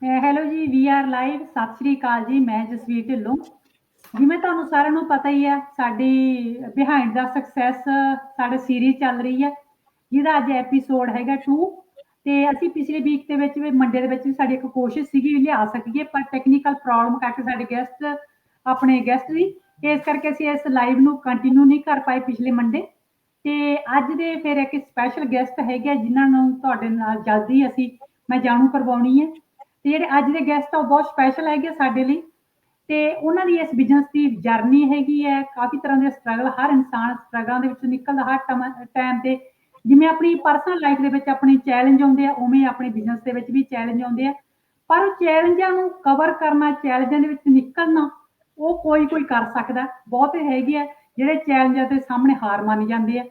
Hello ਜੀ, ਵੀ R live. ਸਤਿ ਸ਼੍ਰੀ ਅਕਾਲ ਜੀ, ਮੈਂ ਜਸਵੀਰ ਢਿੱਲੋਂ। ਜਿਵੇਂ ਤੁਹਾਨੂੰ ਸਾਰਿਆਂ ਨੂੰ ਪਤਾ ਹੀ ਹੈ, ਸਾਡੀ ਬਿਹਾਈਂਡ ਦਾ ਸਕਸੈਸ ਸਾਡੀ ਸੀਰੀਜ਼ ਚੱਲ ਰਹੀ ਹੈ, ਜਿਹਦਾ ਅੱਜ ਐਪੀਸੋਡ ਹੈਗਾ 2। ਤੇ ਅਸੀਂ ਪਿਛਲੇ ਵੀਕ ਦੇ ਵਿੱਚ ਵੀ ਮੰਡੇ ਦੇ ਵਿੱਚ ਵੀ ਸਾਡੀ ਇੱਕ ਕੋਸ਼ਿਸ਼ ਸੀਗੀ ਵੀ ਲਿਆ ਸਕੀਏ, ਪਰ ਟੈਕਨੀਕਲ ਪ੍ਰੋਬਲਮ ਕਰਕੇ ਸਾਡੇ ਆਪਣੇ ਗੈਸਟ ਦੀ, ਇਸ ਕਰਕੇ ਅਸੀਂ ਇਸ ਲਾਈਵ ਨੂੰ ਕੰਟੀਨਿਊ ਨਹੀਂ ਕਰ ਪਾਏ ਪਿਛਲੇ ਮੰਡੇ। ਤੇ ਅੱਜ ਦੇ ਫਿਰ ਇੱਕ ਸਪੈਸ਼ਲ ਗੈਸਟ ਹੈਗੇ ਜਿਨ੍ਹਾਂ ਨੂੰ ਤੁਹਾਡੇ ਨਾਲ ਜਲਦੀ ਮੈਂ ਜਾਣੂ ਕਰਵਾਉਣੀ ਹੈ। ਤੇ ਜਿਹੜੇ ਅੱਜ ਦੇ ਗੈਸਟ ਆ ਉਹ ਬਹੁਤ ਸਪੈਸ਼ਲ ਹੈਗੇ ਸਾਡੇ ਲਈ। ਤੇ ਉਹਨਾਂ ਦੀ ਇਸ ਬਿਜ਼ਨਸ ਦੀ ਜਰਨੀ ਹੈਗੀ ਹੈ, ਕਾਫੀ ਤਰ੍ਹਾਂ ਦੇ ਸਟਰਗਲ, ਹਰ ਇਨਸਾਨ ਸਟਰਗਲਾਂ ਦੇ ਵਿੱਚੋਂ ਨਿਕਲਦਾ ਹਰ ਟਾਈਮ ਤੇ। ਜਿਵੇਂ ਆਪਣੀ ਪਰਸਨਲ ਲਾਈਫ ਦੇ ਵਿੱਚ ਆਪਣੇ ਚੈਲੰਜ ਆਉਂਦੇ ਆ, ਉਵੇਂ ਆਪਣੇ ਬਿਜ਼ਨਸ ਦੇ ਵਿੱਚ ਵੀ ਚੈਲੰਜ ਆਉਂਦੇ ਆ। ਪਰ ਚੈਲੰਜਾਂ ਨੂੰ ਕਵਰ ਕਰਨਾ, ਚੈਲੰਜਾਂ ਦੇ ਵਿੱਚ ਨਿਕਲਣਾ, ਉਹ ਕੋਈ ਕਰ ਸਕਦਾ। ਬਹੁਤ ਹੈਗੇ ਆ ਜਿਹੜੇ ਚੈਲੰਜਾਂ ਦੇ ਸਾਹਮਣੇ ਹਾਰ ਮੰਨ ਜਾਂਦੇ ਆ।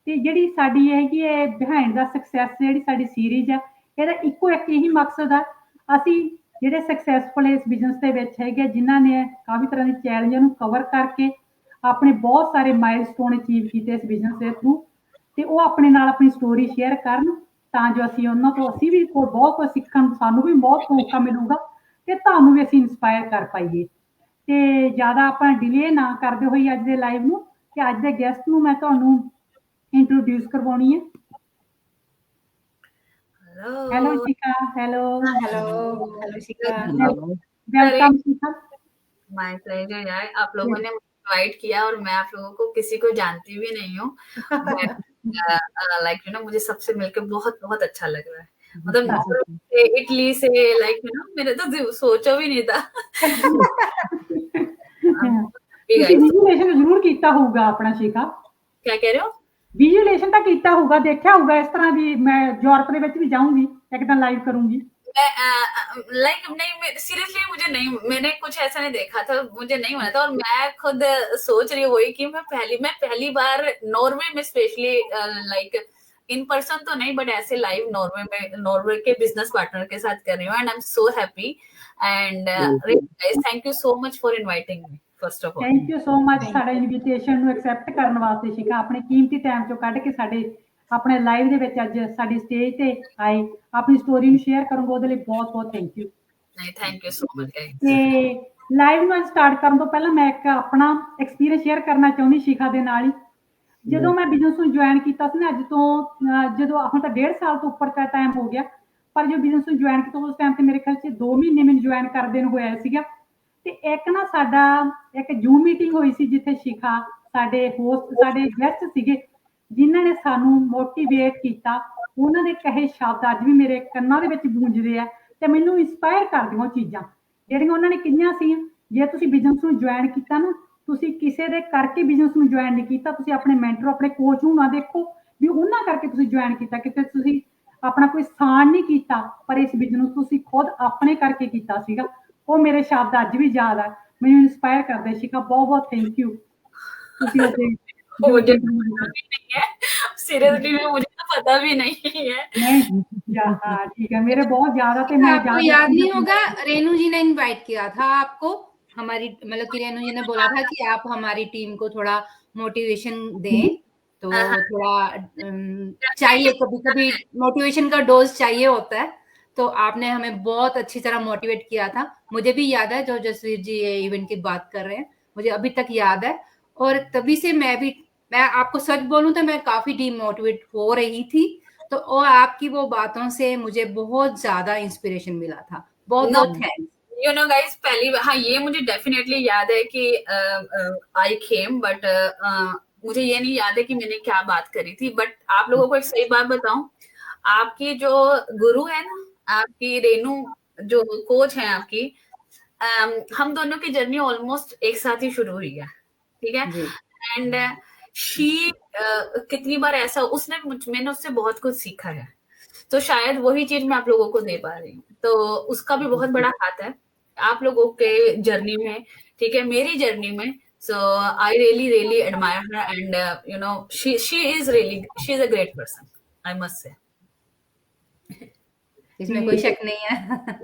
ਤੇ ਜਿਹੜੀ ਸਾਡੀ ਹੈਗੀ ਹੈ ਬਿਹਾਈਂਡ ਦਾ ਸਕਸੈਸ, ਜਿਹੜੀ ਸਾਡੀ ਸੀਰੀਜ਼ ਆ, ਇਹਦਾ ਇੱਕੋ ਇੱਕ ਇਹੀ ਮਕਸਦ ਆ, ਅਸੀਂ ਜਿਹੜੇ ਸਕਸੈਸਫੁਲ ਇਸ ਬਿਜ਼ਨਸ ਦੇ ਵਿੱਚ ਹੈਗੇ ਜਿਨ੍ਹਾਂ ਨੇ ਕਾਫੀ ਤਰ੍ਹਾਂ ਦੇ ਚੈਲੰਜਾਂ ਨੂੰ ਕਵਰ ਕਰਕੇ ਆਪਣੇ ਬਹੁਤ ਸਾਰੇ ਮਾਈਲਸਟੋਨ ਅਚੀਵ ਕੀਤੇ ਇਸ ਬਿਜ਼ਨਸ ਦੇ ਥਰੂ, ਤੇ ਉਹ ਆਪਣੇ ਨਾਲ ਆਪਣੀ ਸਟੋਰੀ ਸ਼ੇਅਰ ਕਰਨ, ਤਾਂ ਜੋ ਅਸੀਂ ਉਹਨਾਂ ਤੋਂ ਵੀ ਬਹੁਤ ਕੁਝ ਸਿੱਖਣ, ਸਾਨੂੰ ਵੀ ਬਹੁਤ ਮੌਕਾ ਮਿਲੂਗਾ ਤੇ ਤੁਹਾਨੂੰ ਵੀ ਅਸੀਂ ਇੰਸਪਾਇਰ ਕਰ ਪਾਈਏ। ਤੇ ਜ਼ਿਆਦਾ ਆਪਾਂ ਡਿਲੇ ਨਾ ਕਰਦੇ ਹੋਈ ਅੱਜ ਦੇ ਲਾਈਵ ਨੂੰ, ਤੇ ਅੱਜ ਦੇ ਗੈਸਟ ਨੂੰ ਮੈਂ ਤੁਹਾਨੂੰ ਇੰਟਰੋਡਿਊਸ ਕਰਵਾਉਣੀ ਹੈ। Hello hello. Shikha, hello hello hello Shikha. Welcome Shikha. My pleasure यार, आप लोगों ने इनवाइट किया और मैं आप लोगों को किसी को जानती भी नहीं हूँ। लाइक मुझे सबसे मिलकर बहुत बहुत अच्छा लग रहा है। मतलब इटली से मैंने तो सोचा भी नहीं था। विजुअलाइजेशन जरूर कीता होगा अपना शिखा। क्या कह रहे हो? विजुअलाइजेशन ਤਾਂ ਕੀਤਾ ਹੋਊਗਾ, ਦੇਖਿਆ ਹੋਊਗਾ ਇਸ ਤਰ੍ਹਾਂ ਵੀ ਮੈਂ ਯੂਰਪ ਦੇ ਵਿੱਚ ਵੀ ਜਾਊਂਗੀ, ਇੱਕ ਦਿਨ ਲਾਈਵ ਕਰੂੰਗੀ। नहीं, सीरियसली मुझे नहीं, मैंने कुछ ऐसा नहीं देखा था, मुझे नहीं होना था। और मैं खुद सोच रही हुई कि मैं पहली बार नॉर्वे में स्पेशली लाइक इन पर्सन तो नहीं, बट ऐसे लाइव नॉर्वे के बिजनेस पार्टनर के साथ कर रही हूँ। And I am so happy and thank you so much for inviting me. First of all thank you so much ਸਾਡਾ ਇਨਵੀਟੇਸ਼ਨ ਨੂੰ ਐਕਸੈਪਟ ਕਰਨ ਵਾਸਤੇ ਸ਼ਿਖਾ, ਆਪਣੇ ਕੀਮਤੀ ਟਾਈਮ ਚੋਂ ਕੱਢ ਕੇ ਸਾਡੇ ਆਪਣੇ ਲਾਈਵ ਦੇ ਵਿੱਚ ਅੱਜ ਸਾਡੀ ਸਟੇਜ ਤੇ ਆਏ, ਆਪਣੀ ਸਟੋਰੀ ਨੂੰ ਸ਼ੇਅਰ ਕਰੋਗੇ, ਉਹਦੇ ਲਈ ਬਹੁਤ ਬਹੁਤ ਥੈਂਕ ਯੂ। ਨਹੀਂ, thank you so much guys. ਤੇ ਲਾਈਵ ਨੂੰ ਸਟਾਰਟ ਕਰਨ ਤੋਂ ਪਹਿਲਾਂ ਮੈਂ ਇੱਕ ਆਪਣਾ ਐਕਸਪੀਰੀਅੰਸ ਸ਼ੇਅਰ ਕਰਨਾ ਚਾਹੁੰਦੀ ਸ਼ਿਖਾ ਦੇ ਨਾਲ ਹੀ। ਜਦੋਂ ਮੈਂ ਬਿਜ਼ਨਸ ਨੂੰ ਜੁਆਇਨ ਕੀਤਾ ਸੀ ਨਾ, ਅੱਜ ਤੋਂ ਜਦੋਂ ਹੁਣ ਤਾਂ 1.5 ਸਾਲ ਤੋਂ ਉੱਪਰ ਦਾ ਟਾਈਮ ਹੋ ਗਿਆ, ਪਰ ਜੋ ਬਿਜ਼ਨਸ ਨੂੰ ਜੁਆਇਨ ਕੀਤਾ ਉਸ ਟਾਈਮ ਤੇ ਮੇਰੇ ਖਿਆਲ 'ਚ 2 ਮਹੀਨੇ ਮੈਨੂੰ ਜੁਆਇਨ ਕਰਦੇ ਨੂੰ ਹੋਇਆ ਸੀਗਾ। ਤੇ ਇੱਕ ਨਾ ਸਾਡਾ ਇੱਕ ਜ਼ੂਮ ਮੀਟਿੰਗ ਹੋਈ ਸੀ, ਜਿੱਥੇ ਸ਼ਿਖਾ ਸਾਡੇ ਗੈਸਟ ਸੀਗੇ ਜਿਨ੍ਹਾਂ ਨੇ ਸਾਨੂੰ ਮੋਟੀਵੇਟ ਕੀਤਾ। ਉਹਨਾਂ ਦੇ ਕਹੇ ਸ਼ਬਦ ਅੱਜ ਵੀ ਮੇਰੇ ਕੰਨਾਂ ਦੇ ਵਿੱਚ ਗੂੰਜਦੇ ਆ ਤੇ ਮੈਨੂੰ ਇੰਸਪਾਇਰ ਕਰਦੀਆਂ ਉਹ ਚੀਜ਼ਾਂ ਜਿਹੜੀਆਂ ਉਹਨਾਂ ਨੇ ਕਹੀਆਂ ਸੀ। ਜੇ ਤੁਸੀਂ ਬਿਜ਼ਨਸ ਨੂੰ ਜੁਆਇਨ ਕੀਤਾ ਨਾ, ਤੁਸੀਂ ਕਿਸੇ ਦੇ ਕਰਕੇ ਬਿਜ਼ਨਸ ਨੂੰ ਜੁਆਇਨ ਨਹੀਂ ਕੀਤਾ, ਤੁਸੀਂ ਆਪਣੇ ਮੈਂਟਰ, ਆਪਣੇ ਕੋਚ ਨੂੰ ਨਾ ਦੇਖੋ ਵੀ ਉਹਨਾਂ ਕਰਕੇ ਤੁਸੀਂ ਜੁਆਇਨ ਕੀਤਾ, ਕਿਤੇ ਤੁਸੀਂ ਆਪਣਾ ਕੋਈ ਸਾਨ ਨਹੀਂ ਕੀਤਾ, ਪਰ ਇਸ ਬਿਜ਼ਨਸ ਤੁਸੀਂ ਖੁਦ ਆਪਣੇ ਕਰਕੇ ਕੀਤਾ ਸੀਗਾ। ਉਹ ਮੇਰੇ ਸ਼ਬਦ ਅੱਜ ਵੀ ਯਾਦ ਆ, ਮੈਨੂੰ ਇੰਸਪਾਇਰ ਕਰਦੇ। ਸ਼ਿਖਾ ਬਹੁਤ ਬਹੁਤ ਥੈਂਕ ਯੂ। ਤੁਸੀਂ मुझे नहीं है सीरियसली, मुझे तो पता भी नहीं है। नहीं, हाँ ठीक है, मेरे बहुत ज्यादा थे। मैं आपको याद नहीं होगा, रेनू जी ने इनवाइट किया था आपको, हमारी मतलब कि रेनू जी ने बोला था कि आप हमारी टीम को थोड़ा मोटिवेशन दें, तो थोड़ा चाहिए, कभी कभी मोटिवेशन का डोज चाहिए होता है। तो आपने हमें बहुत अच्छी तरह मोटिवेट किया था। मुझे भी याद है, जो जसवीर जी ये इवेंट की बात कर रहे हैं, मुझे अभी तक याद है। और तभी से मैं आपको सच बोलूं तो मैं काफी डीमोटिवेट हो रही थी, तो और आपकी वो बातों से मुझे बहुत ज्यादा इंस्पिरेशन मिला था। बहुत बहुत थैंक्स। यू नो गाइस, पहली बार, हाँ ये मुझे डेफिनेटली याद है कि आई केम, बट मुझे ये नहीं याद है कि मैंने क्या बात करी थी। बट आप लोगों को एक सही बात बताऊं, आपकी जो गुरु है ना, आपकी रेनू जो कोच है आपकी, हम दोनों की जर्नी ऑलमोस्ट एक साथ ही शुरू हुई है, ठीक है। एंड शी कितनी बार ऐसा मैंने उससे बहुत कुछ सीखा है, तो शायद वही चीज मैं आप लोगों को दे पा रही हूँ। तो उसका भी बहुत बड़ा हाथ है आप लोगों के जर्नी में, ठीक है, मेरी जर्नी में। So I really admire her and you know she is a great person, I must say. इसमें कोई शक नहीं है।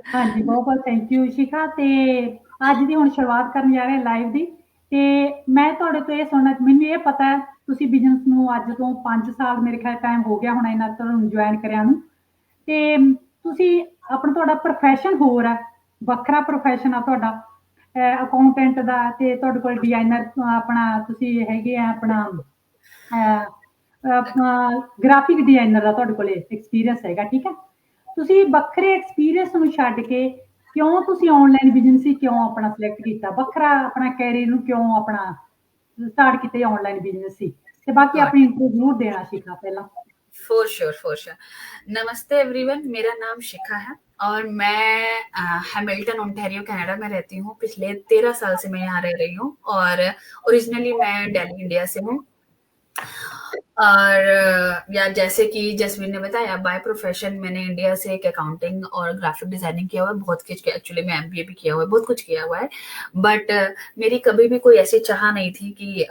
हाँ जी, बहुत बहुत थैंक यू शिखा। ਤੇ ਅੱਜ ਦੀ ਹੁਣ ਸ਼ੁਰੂਆਤ ਕਰਨ ਜਾ ਰਹੇ ਹਾਂ ਲਾਈਵ ਦੀ। ਤੇ ਮੈਂ ਤੁਹਾਡੇ ਤੋਂ ਇਹ ਸੁਣਨਾ, ਮੈਨੂੰ ਇਹ ਪਤਾ ਹੈ ਤੁਸੀਂ ਬਿਜ਼ਨਸ ਨੂੰ ਅੱਜ ਤੋਂ 5 ਸਾਲ ਮੇਰੇ ਖਿਆਲ ਟਾਈਮ ਹੋ ਗਿਆ ਹੁਣ ਇਹਨਾਂ ਤੁਹਾਨੂੰ ਜੁਆਇਨ ਕਰਿਆ ਨੂੰ। ਤੇ ਤੁਸੀਂ ਆਪਣਾ ਹੁਣ ਤੁਹਾਡਾ ਪ੍ਰੋਫੈਸ਼ਨ ਹੋਰ ਹੈ, ਵੱਖਰਾ ਪ੍ਰੋਫੈਸ਼ਨ ਆ ਤੁਹਾਡਾ ਅਕਾਊਂਟੈਂਟ ਦਾ, ਤੇ ਤੁਹਾਡੇ ਕੋਲ ਡਿਜ਼ਾਈਨਰ ਆਪਣਾ ਤੁਸੀਂ ਹੈਗੇ ਆ ਆਪਣਾ ਗ੍ਰਾਫਿਕ ਡਿਜ਼ਾਈਨਰ ਦਾ ਤੁਹਾਡੇ ਕੋਲ ਐਕਸਪੀਰੀਅੰਸ ਹੈਗਾ, ਠੀਕ ਹੈ। ਤੁਸੀਂ ਵੱਖਰੇ ਐਕਸਪੀਰੀਅੰਸ ਨੂੰ ਛੱਡ ਕੇ ਕਿਉਂ ਤੁਸੀਂ ਆਨਲਾਈਨ ਬਿਜ਼ਨਸ ਹੀ ਕਿਉਂ ਆਪਣਾ ਸਿਲੈਕਟ ਕੀਤਾ, ਵੱਖਰਾ ਆਪਣਾ ਕੈਰੀਅਰ ਨੂੰ ਕਿਉਂ ਆਪਣਾ ਸਟਾर्ट किया ऑनलाइन बिजनेस ही, ते बाकी हाँ। अपनी इंट्रो जरूर देना शिखा पहला। For sure. नमस्ते एवरीवन, मेरा नाम शिखा है और मैं हैमिल्टन ओंटारियो कनाडा में रहती हूँ। पिछले 13 साल से मैं यहाँ रह रही हूँ और ओरिजिनली मैं दिल्ली इंडिया से हूँ। और या जैसे कि जसवीर ने बताया, बाय प्रोफेशन मैंने इंडिया से एक अकाउंटिंग और ग्राफिक डिजाइनिंग किया हुआ है, बहुत कुछ किया। एक्चुअली मैं एमबीए भी किया हुआ है, बहुत कुछ किया हुआ है, बट मेरी कभी भी कोई ऐसी चाह नहीं थी कि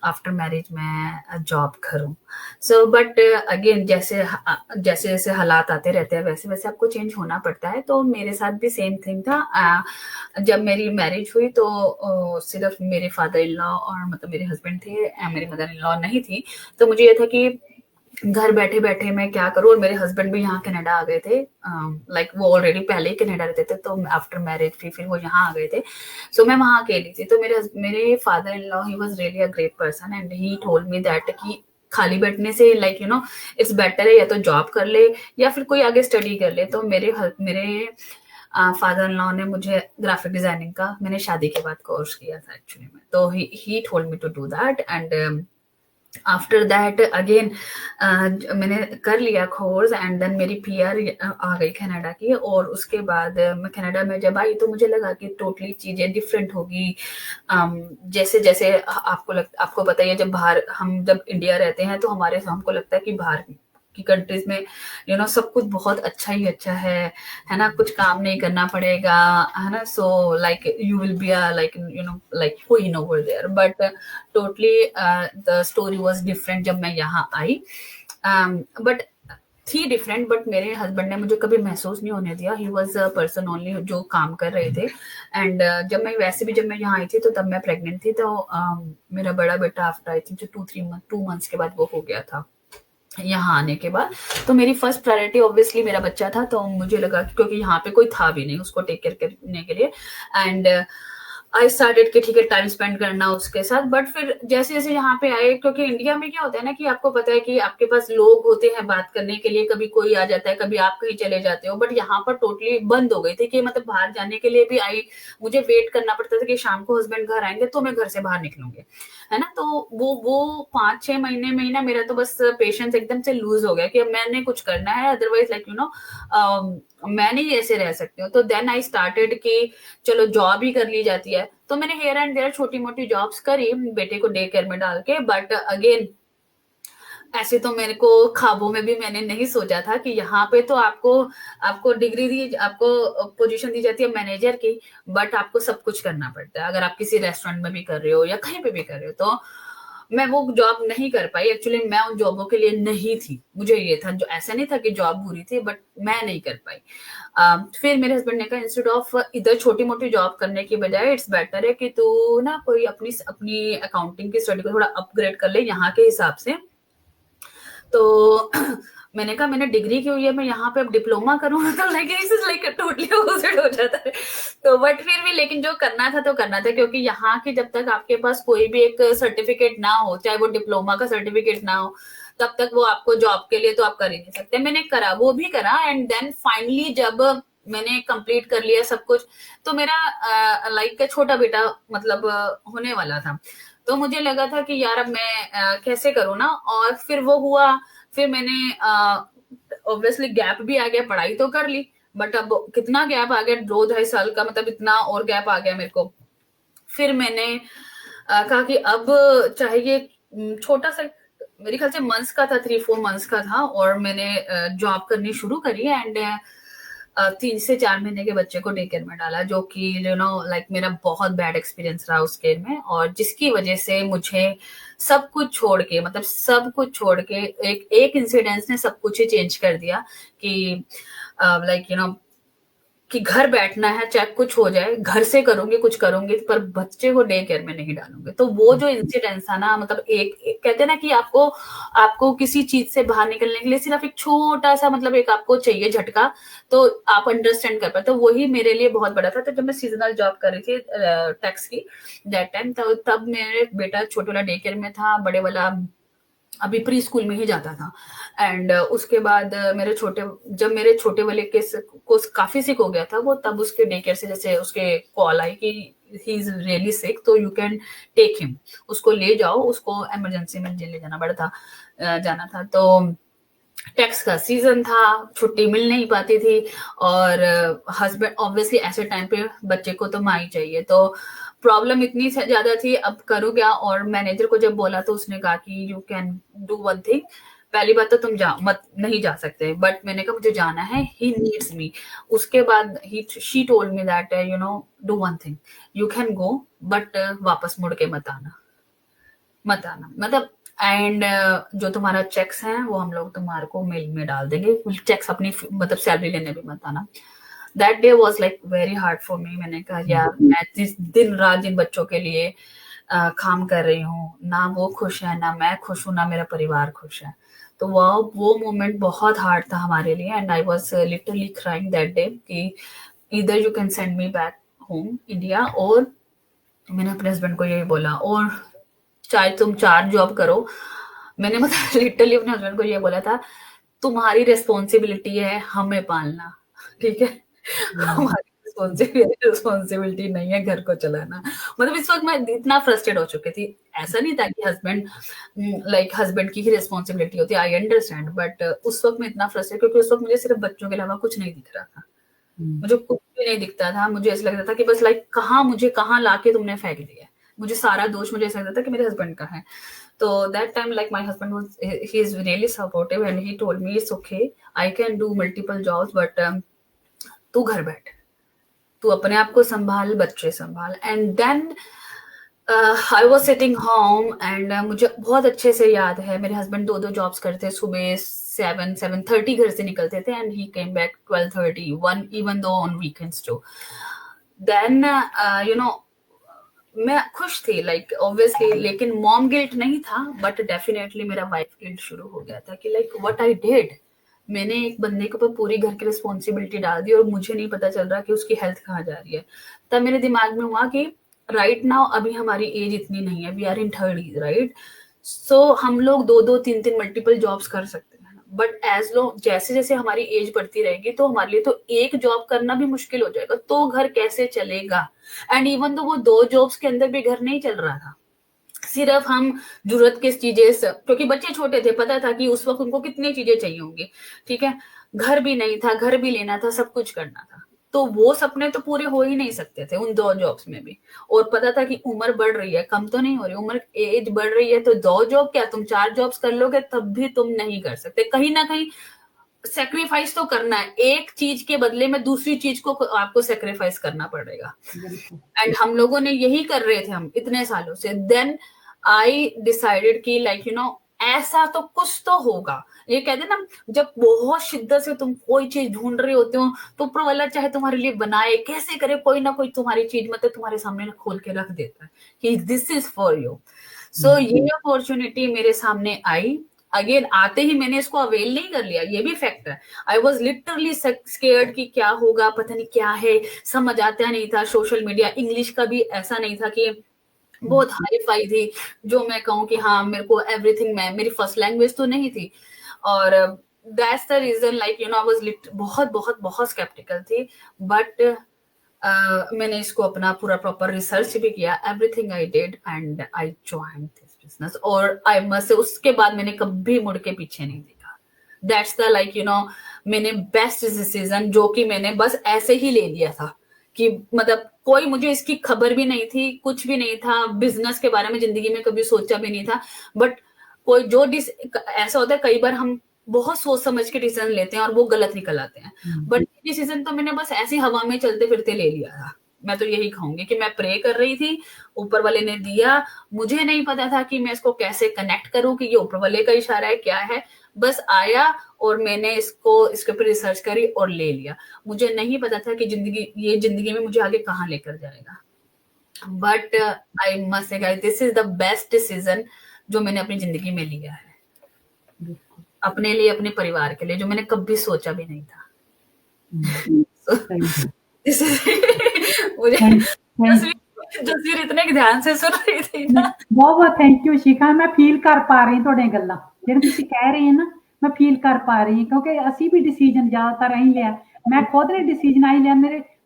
आफ्टर मैरिज मैं जॉब करूं। सो बट अगेन जैसे जैसे हालात आते रहते हैं वैसे वैसे आपको चेंज होना पड़ता है। तो मेरे साथ भी सेम थिंग था। जब मेरी मैरिज हुई तो सिर्फ मेरे फादर इन लॉ और मतलब मेरे हस्बैंड थे, मेरी मदर इन लॉ नहीं थी। तो मुझे ये था कि घर बैठे बैठे मैं क्या करूँ। और मेरे हस्बैंड भी यहाँ कनाडा आ गए थे, लाइक वो ऑलरेडी पहले ही कनाडा रहते थे, तो आफ्टर मैरिज फिर वो यहाँ आ गए थे। सो मैं वहाँ अकेली थी। तो मेरे father in law, he was really a great person and he told me that कि खाली बैठने से like you no it's better है या तो जॉब कर ले या फिर कोई आगे स्टडी कर ले। तो मेरे फादर इन लॉ ने मुझे ग्राफिक डिजाइनिंग का मैंने शादी के बाद कोर्स किया था एक्चुअली में। तो he told me to do that and after that again मैंने कर लिया कोर्स एंड देन मेरी पीआर आ गई कनाडा की। और उसके बाद मैं कनाडा में जब आई तो मुझे लगा कि टोटली चीजें डिफरेंट होगी। जैसे जैसे आपको पता ही है, हम जब इंडिया रहते हैं तो हमको लगता है कि बाहर की कंट्रीज में यू नो सब कुछ बहुत अच्छा ही अच्छा है ना, कुछ काम नहीं करना पड़ेगा, है ना। So like you will be like you know like queen over there, but totally the story was different जब मैं यहाँ आई। बट थी डिफरेंट, बट मेरे हस्बैंड ने मुझे कभी महसूस नहीं होने दिया। He was a person only जो काम कर रहे थे। एंड जब मैं यहाँ आई थी तो तब मैं प्रेग्नेंट थी। तो मेरा बड़ा बेटा आफ्टर आई थिंक 2 मंथ्स के बाद वो हो गया था यहाँ आने के बाद। तो मेरी फर्स्ट प्रायोरिटी ऑब्वियसली मेरा बच्चा था। तो मुझे लगा क्योंकि यहाँ पे कोई था भी नहीं उसको टेक केयर करने के लिए, एंड आई स्टार्टेड कि ठीक है टाइम स्पेंड करना उसके साथ। बट फिर जैसे जैसे यहाँ पे आए, क्योंकि इंडिया में क्या होता है ना कि आपको पता है कि आपके पास लोग होते हैं बात करने के लिए, कभी कोई आ जाता है, कभी आप कहीं चले जाते हो। बट यहाँ पर टोटली बंद हो गई थी कि मतलब बाहर जाने के लिए भी मुझे वेट करना पड़ता था कि शाम को हस्बैंड घर आएंगे तो मैं घर से बाहर निकलूंगी, है ना। तो वो 5-6 महीने में ही ना मेरा तो बस पेशेंस एकदम से लूज हो गया कि अब मैंने कुछ करना है, अदरवाइज लाइक यू नो मैं नहीं ऐसे रह सकती हूँ। तो देन आई स्टार्टेड कि चलो जॉब ही कर ली जाती है। तो मैंने हेयर एंड देयर छोटी मोटी जॉब्स करी बेटे को डे केयर में डाल के। बट अगेन ऐसे तो मेरे को ख्वाबों में भी मैंने नहीं सोचा था कि यहाँ पे तो आपको डिग्री दी, आपको पोजीशन दी जाती है मैनेजर की, बट आपको सब कुछ करना पड़ता है। अगर आप किसी रेस्टोरेंट में भी कर रहे हो या कहीं पे भी कर रहे हो। तो मैं वो जॉब नहीं कर पाई। एक्चुअली मैं उन जॉबों के लिए नहीं थी। मुझे ये था, जो ऐसा नहीं था कि जॉब बुरी थी, बट मैं नहीं कर पाई। फिर मेरे हस्बैंड ने कहा इंस्टेड ऑफ इधर छोटी मोटी जॉब करने की बजाय इट्स बेटर है कि तू ना कोई अपनी अकाउंटिंग की स्टडी को थोड़ा अपग्रेड कर ले यहाँ के हिसाब से। तो मैंने कहा मैंने डिग्री की हुई है, मैं यहाँ पे अब डिप्लोमा करूँ तो लाइक टोटली अपोजिट हो जाता है। तो बट फिर भी लेकिन जो करना था तो करना था, क्योंकि यहाँ की जब तक आपके पास कोई भी एक सर्टिफिकेट ना हो, चाहे वो डिप्लोमा का सर्टिफिकेट ना हो, तब तक वो आपको जॉब के लिए तो आप कर ही नहीं सकते। मैंने करा, वो भी करा, एंड देन फाइनली जब मैंने कंप्लीट कर लिया सब कुछ, तो मेरा लाइक छोटा बेटा मतलब होने वाला था। तो मुझे लगा था कि यार अब मैं कैसे करूँ ना। और फिर वो हुआ, फिर मैंने ऑब्वियसली गैप भी आ गया, पढ़ाई तो कर ली, बट अब कितना गैप आ गया, 2-2.5 साल का, मतलब इतना और गैप आ गया मेरे को। फिर मैंने कहा कि अब चाहे ये छोटा सा मेरे ख्याल से मंथ्स का था, 3-4 मंथ्स का था, और मैंने जॉब करनी शुरू करी एंड 3 से 4 महीने के बच्चे को डे केयर में डाला, जो कि यू नो लाइक मेरा बहुत बैड एक्सपीरियंस रहा उस केयर में। और जिसकी वजह से मुझे सब कुछ छोड़ के, मतलब सब कुछ छोड़ के एक इंसिडेंस ने सब कुछ ही चेंज कर दिया कि लाइक यू नो कि घर बैठना है, चाहे कुछ हो जाए, घर से करूंगी, कुछ करूंगी, पर बच्चे को डे केयर में नहीं डालूंगी। तो वो जो इंसिडेंट था ना, मतलब एक कहते हैं ना कि आपको किसी चीज से बाहर निकलने के लिए सिर्फ एक छोटा सा मतलब एक आपको चाहिए झटका, तो आप अंडरस्टैंड कर पाए। तो वही मेरे लिए बहुत बड़ा था। तो जब मैं सीजनल जॉब कर रही थी टैक्स की दैट टाइम, तब मेरे बेटा छोटे वाला डे केयर में था, बड़े वाला अभी प्री स्कूल में ही जाता था। एंड उसके बाद जब मेरे छोटे वाले को काफी सिक हो गया था वो, तब उसके डे केयर से जैसे उसके कॉल आई कि ही इज रियली सिक, तो यू कैन टेक हिम, उसको ले जाओ, उसको इमरजेंसी में ले जाना था। तो टैक्स का सीजन था, छुट्टी मिल नहीं पाती थी, और हस्बैंड ऑब्वियसली ऐसे टाइम पे बच्चे को तो माँ ही चाहिए। तो प्रॉब्लम इतनी ज्यादा थी, अब करूँ क्या? और मैनेजर को जब बोला तो उसने कहा कि you can do one thing, पहली बात तो तुम नहीं जा सकते, बट मैंने कहा मुझे जाना है, ही नीड्स मी। उसके बाद she told me that you know do one thing, you can go but वापस मुड़ के मत आना मतलब। एंड जो तुम्हारा चेक्स हैं वो हम लोग तुम्हारे को मेल में डाल देंगे, चेक्स अपनी मतलब सैलरी लेने भी मत आना। That day was like very hard for me. मैंने कहा यार मैं दिन रात जिन बच्चों के लिए काम कर रही हूँ, ना वो खुश है, ना मैं खुश हूँ, ना मेरा परिवार खुश है। तो वो मोमेंट बहुत हार्ड था हमारे लिए। And I was literally crying that day कि इधर you can send me back home India, और मैंने अपने हस्बैंड को यही बोला, और चाहे तुम 4 जॉब करो, मैंने मतलब लिटरली अपने हस्बैंड को ये बोला था, तुम्हारी रिस्पॉन्सिबिलिटी है हमें पालना, ठीक है, हमारी रिस्पॉन्सिबिलिटी नहीं है घर को चलाना। मतलब इस वक्त मैं इतना फ्रस्ट्रेट हो चुकी थी। ऐसा नहीं था कि हस्बैंड की ही रिस्पॉन्सिबिलिटी होती है, आई अंडरस्टैंड, बट उस वक्त मैं इतना फ्रस्ट्रेट, क्योंकि उस वक्त मुझे सिर्फ बच्चों के अलावा कुछ नहीं दिख रहा था, मुझे कुछ भी नहीं दिखता था। मुझे ऐसा लगता था कि बस मुझे कहाँ लाके तुमने फेंक दिया, मुझे सारा दोष मुझे ऐसा लगता था कि मेरे हस्बैंड का है। तो that time like my husband was he is really supportive and he told me it's okay, I can do multiple jobs, but तू घर बैठ, तू अपने आप को संभाल, बच्चे संभाल। And then I was sitting home and मुझे बहुत अच्छे से याद है, मेरे हस्बैंड 2 जॉब्स करते, सुबह 7:30 घर से निकलते थे, and he came back 12:30, 1 even दो on weekends too. Then you know मैं खुश थी लाइक ऑब्वियसली, लेकिन मॉम गिल्ट नहीं था, बट डेफिनेटली मेरा वाइफ गिल्ट शुरू हो गया था कि लाइक व्हाट आई डिड, मैंने एक बंदे के ऊपर पूरी घर की रिस्पॉन्सिबिलिटी डाल दी और मुझे नहीं पता चल रहा कि उसकी हेल्थ कहाँ जा रही है। तब मेरे दिमाग में हुआ कि राइट नाउ अभी हमारी एज इतनी नहीं है, we are in 30s, right? So हम लोग 2 3 मल्टीपल जॉब्स कर सकते हैं, बट एज लॉन्ग जैसे जैसे हमारी एज बढ़ती रहेगी तो हमारे लिए तो एक जॉब करना भी मुश्किल हो जाएगा, तो घर कैसे चलेगा? एंड इवन तो वो 2 जॉब्स के अंदर भी घर नहीं चल रहा था, सिर्फ हम जरूरत की चीजें, क्योंकि बच्चे छोटे थे, पता था कि उस वक्त उनको कितनी चीजें चाहिए होंगी, ठीक है, घर भी नहीं था, घर भी लेना था, सब कुछ करना था, तो वो सपने तो पूरे हो ही नहीं सकते थे उन 2 जॉब्स में भी। और पता था कि उम्र बढ़ रही है, कम तो नहीं हो रही, उम्र एज बढ़ रही है, तो 2 जॉब क्या तुम 4 जॉब्स कर लोगे तब भी तुम नहीं कर सकते, कहीं ना कहीं सेक्रीफाइस तो करना है, एक चीज के बदले में दूसरी चीज को आपको सेक्रीफाइस करना पड़ेगा। एंड हम लोगों ने यही कर रहे थे हम इतने सालों से। देन आई डिसाइडेड कि लाइक यू नो ऐसा तो कुछ तो होगा, ये कहते ना जब बहुत शिद्दत से तुम कोई चीज ढूंढ रहे होते हो तो ऊपर वाला चाहे तुम्हारे लिए बनाए कैसे करे, कोई ना कोई तुम्हारी चीज मतलब तुम्हारे सामने खोल के रख देता है कि दिस इज फॉर यू। सो ये अपॉर्चुनिटी मेरे सामने आई, अगेन आते ही मैंने इसको अवेल नहीं कर लिया, ये भी फैक्ट है। आई वॉज लिटरली स्केयर्ड कि क्या होगा, पता नहीं क्या है, समझ आता नहीं था। सोशल मीडिया इंग्लिश का भी ऐसा नहीं था कि बहुत हाई फाई थी जो मैं कहूँ कि हाँ मेरे को एवरीथिंग, मेरी फर्स्ट लैंग्वेज तो नहीं थी, और that's the reason like you know I was बहुत बहुत बहुत स्केप्टिकल थी, बट मैंने इसको अपना पूरा प्रॉपर रिसर्च भी किया, everything I did and I joined this business, और आई मस्ट से उसके बाद मैंने कभी मुड़ के पीछे नहीं देखा। That's the like you no मैंने बेस्ट डिसीजन जो कि मैंने बस ऐसे ही ले लिया था कि मतलब कोई मुझे इसकी खबर भी नहीं थी, कुछ भी नहीं था, बिजनेस के बारे में जिंदगी में कभी सोचा भी नहीं था, बट कोई जो ऐसा होता है कई बार हम बहुत सोच समझ के डिसीजन लेते हैं और वो गलत निकल आते हैं, बट डिसीजन तो मैंने बस ऐसी हवा में चलते फिरते ले लिया था, मैं तो यही कहूंगी कि मैं प्रे कर रही थी, ऊपर वाले ने दिया, मुझे नहीं पता था कि मैं इसको कैसे कनेक्ट करूं कि ये ऊपर वाले का इशारा है क्या है, बस आया और मैंने इसके ऊपर रिसर्च करी और ले लिया। मुझे नहीं पता था कि ये जिंदगी में मुझे आगे कहाँ लेकर जाएगा। बट आई मस्ट से guys, this is the best decision जो मैंने अपनी जिंदगी में लिया है, अपने लिए, अपने परिवार के लिए, जो मैंने कभी सोचा भी नहीं था। मुझे जसवीर इतने ध्यान से सुन रही थी ना। बहुत बहुत थैंक यू शिखा, मैं फील कर पा रही ਤੁਹਾਡੀਆਂ ਗੱਲਾਂ ਜਿਹੜੇ ਤੁਸੀਂ ਕਹਿ ਰਹੇ ਹੋ ਨਾ, ਮੈਂ ਫੀਲ ਕਰ ਪਾ ਰਹੀ ਹਾਂ, ਕਿਉਂਕਿ ਅਸੀਂ ਵੀ ਡਿਸੀਜਨ ਜ਼ਿਆਦਾਤਰ ਐਂ ਲਿਆ, ਮੈਂ ਖੁਦ ਨੇ ਡਿਸੀਜਨ ਆਈ ਲਿਆ।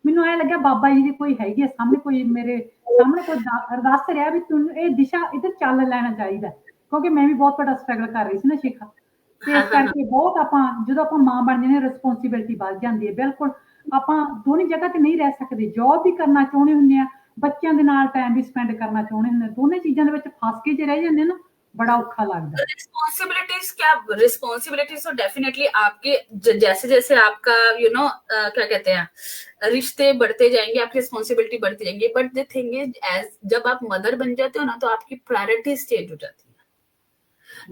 ਮੈਨੂੰ ਐ ਲੱਗਿਆ ਬਾਬਾ ਜੀ ਦੀ ਕੋਈ ਹੈਗੀ ਸਾਹਮਣੇ, ਕੋਈ ਮੇਰੇ ਸਾਹਮਣੇ ਕੋਈ ਅਰਦਾਸ ਰਿਹਾ ਵੀ ਤੂੰ ਇਹ ਦਿਸ਼ਾ ਇੱਧਰ ਚੱਲ ਲੈਣਾ ਚਾਹੀਦਾ, ਕਿਉਂਕਿ ਮੈਂ ਵੀ ਬਹੁਤ ਵੱਡਾ ਸਟਰਗਲ ਕਰ ਰਹੀ ਸੀ ਨਾ ਸ਼ਿਖਾ, ਤੇ ਇਸ ਕਰਕੇ ਬਹੁਤ ਆਪਾਂ ਜਦੋਂ ਆਪਾਂ ਮਾਂ ਬਣ ਜਾਂਦੇ ਰਿਸਪੌਂਸਿਬਿਲਟੀ ਵੱਧ ਜਾਂਦੀ ਹੈ। ਬਿਲਕੁਲ ਆਪਾਂ ਦੋਨੀ ਜਗ੍ਹਾ ਤੇ ਨਹੀਂ ਰਹਿ ਸਕਦੇ, ਜੌਬ ਵੀ ਕਰਨਾ ਚਾਹੁੰਦੇ ਹੁੰਦੇ ਆ, ਬੱਚਿਆਂ ਦੇ ਨਾਲ ਟਾਈਮ ਵੀ ਸਪੈਂਡ ਕਰਨਾ ਚਾਹੁੰਦੇ ਹੁੰਦੇ, ਦੋਨੇ ਚੀਜ਼ਾਂ ਦੇ ਵਿੱਚ ਫਸ ਕੇ ਜੇ ਰਹਿ ਜਾਂਦੇ ਨਾ, बड़ा औखा लगता है। रिस्पॉन्सिबिलिटीज क्या, रिस्पॉन्सिबिलिटीज तो डेफिनेटली आपके जैसे जैसे आपका क्या कहते हैं रिश्ते बढ़ते जाएंगे, आपकी रिस्पॉन्सिबिलिटी बढ़ती जाएंगी, but the thing is as जब आप मदर बन जाते हो ना, तो आपकी प्रायोरिटीज चेंज हो जाती है।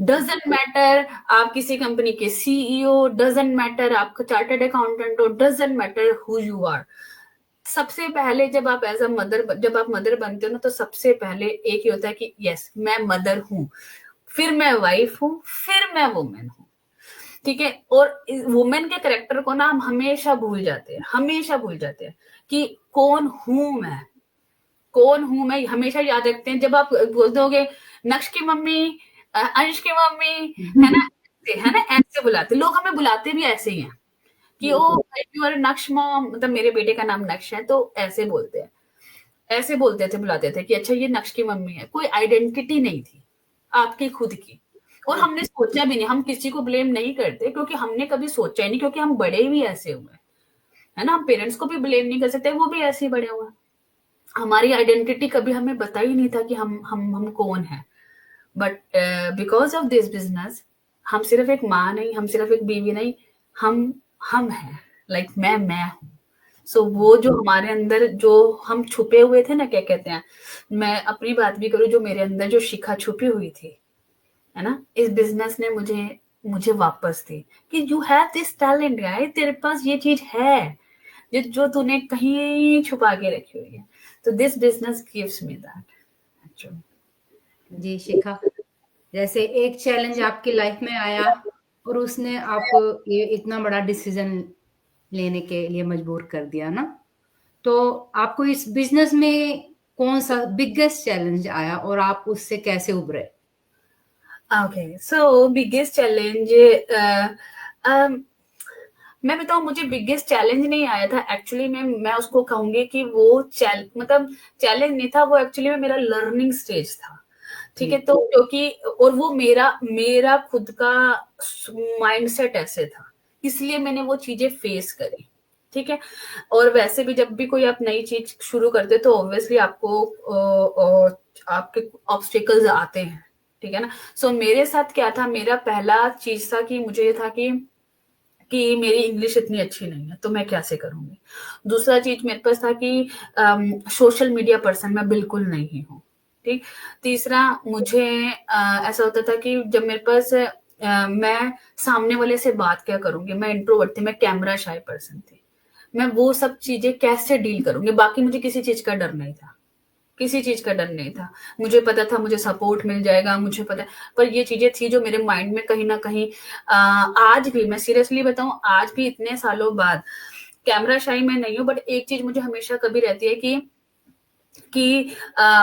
डजंट मैटर आप किसी कंपनी के सीईओ, डजंट मैटर आप चार्टर्ड अकाउंटेंट हो, doesn't matter who you are, सबसे पहले जब आप मदर बनते हो ना, तो सबसे पहले एक ही होता है कि यस मैं मदर हूं, फिर मैं वाइफ हूं, फिर मैं वुमेन हूं, ठीक है। और वुमेन के कैरेक्टर को ना हम हमेशा भूल जाते हैं कि कौन हूं मैं हमेशा याद रखते हैं। जब आप बोल दोगे नक्श की मम्मी, अंश की मम्मी, है ना ऐसे बुलाते लोग, हमें बुलाते भी ऐसे ही हैं कि ओ यू आर नक्श मॉम, मतलब मेरे बेटे का नाम नक्श है, तो ऐसे बोलते थे, बुलाते थे कि अच्छा ये नक्श की मम्मी है। कोई आइडेंटिटी नहीं थी आपकी खुद की, और हमने सोचा भी नहीं, हम किसी को ब्लेम नहीं करते क्योंकि हमने कभी सोचा ही नहीं, क्योंकि हम बड़े भी ऐसे हुए, है ना। हम पेरेंट्स को भी ब्लेम नहीं कर सकते, वो भी ऐसे ही बड़े हुए। हमारी आइडेंटिटी कभी हमें पता ही नहीं था कि हम कौन है। But because of this business हम सिर्फ एक माँ नहीं, हम सिर्फ एक बीवी नहीं, हम हैं, लाइक मैं हूं। सो वो जो हमारे अंदर जो हम छुपे हुए थे ना, क्या कहते हैं, मैं अपनी बात भी करूं, जो मेरे अंदर जो शिखा छुपी हुई थी, है ना, इस बिजनेस ने मुझे वापस दी कि you have this talent guys, तेरे पास ये चीज है जो तूने कहीं छुपा के रखी हुई है। तो this business gives me that. जी शिखा, जैसे एक चैलेंज आपकी लाइफ में आया और उसने आपको ये इतना बड़ा डिसीजन लेने के लिए मजबूर कर दिया ना, तो आपको इस बिजनेस में कौन सा बिगेस्ट चैलेंज आया और आप उससे कैसे उभरे? ओके, सो बिगेस्ट चैलेंज, मैं बताऊं, मुझे बिगेस्ट चैलेंज नहीं आया था एक्चुअली। मैं उसको कहूंगी कि वो मतलब चैलेंज नहीं था, वो एक्चुअली में मेरा लर्निंग स्टेज था, ठीक है। तो क्योंकि और वो मेरा खुद का माइंडसेट ऐसे था, इसलिए मैंने वो चीजें फेस करी, ठीक है। और वैसे भी जब भी कोई आप नई चीज शुरू करते तो ऑब्वियसली आपके ऑब्स्टिकल्स आते हैं, ठीक है ना। सो मेरे साथ क्या था, मेरा पहला चीज था कि मुझे ये था कि मेरी इंग्लिश इतनी अच्छी नहीं है, तो मैं कैसे करूंगी। दूसरा चीज मेरे पास था कि सोशल मीडिया पर्सन मैं बिल्कुल नहीं हूँ, ठीक। तीसरा मुझे ऐसा होता था कि जब मेरे पास मैं सामने वाले से बात क्या करूंगी, मैं इंट्रोवर्ट थी, मैं कैमरा शाय पर्सन थी, मैं वो सब चीजें कैसे डील करूंगी। बाकी मुझे किसी चीज का डर नहीं था, मुझे पता था मुझे सपोर्ट मिल जाएगा, मुझे पता। पर ये चीजें थी जो मेरे माइंड में कहीं ना कहीं आज भी, मैं सीरियसली बताऊं, आज भी इतने सालों बाद कैमरा शाई मैं नहीं हूँ, बट एक चीज मुझे हमेशा कभी रहती है कि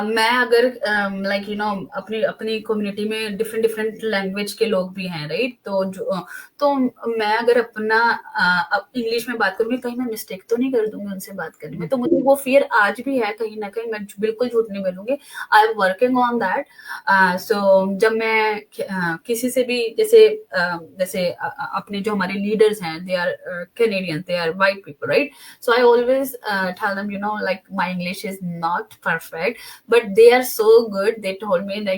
मैं अगर लाइक अपनी कम्युनिटी में डिफरेंट लैंग्वेज के लोग भी हैं, राइट। तो मैं अगर अपना इंग्लिश में बात करूंगी, कहीं मैं मिस्टेक तो नहीं कर दूंगी उनसे बात करने में, तो मुझे वो फियर आज भी है कहीं ना कहीं, मैं बिल्कुल झूठ नहीं बोलूंगी। I am working on that. So जब मैं किसी से भी जैसे अपने जो हमारे लीडर्स हैं, they are Canadian, they are white people, right. So I always tell them, like my English is not perfect, but they are so good. They told me that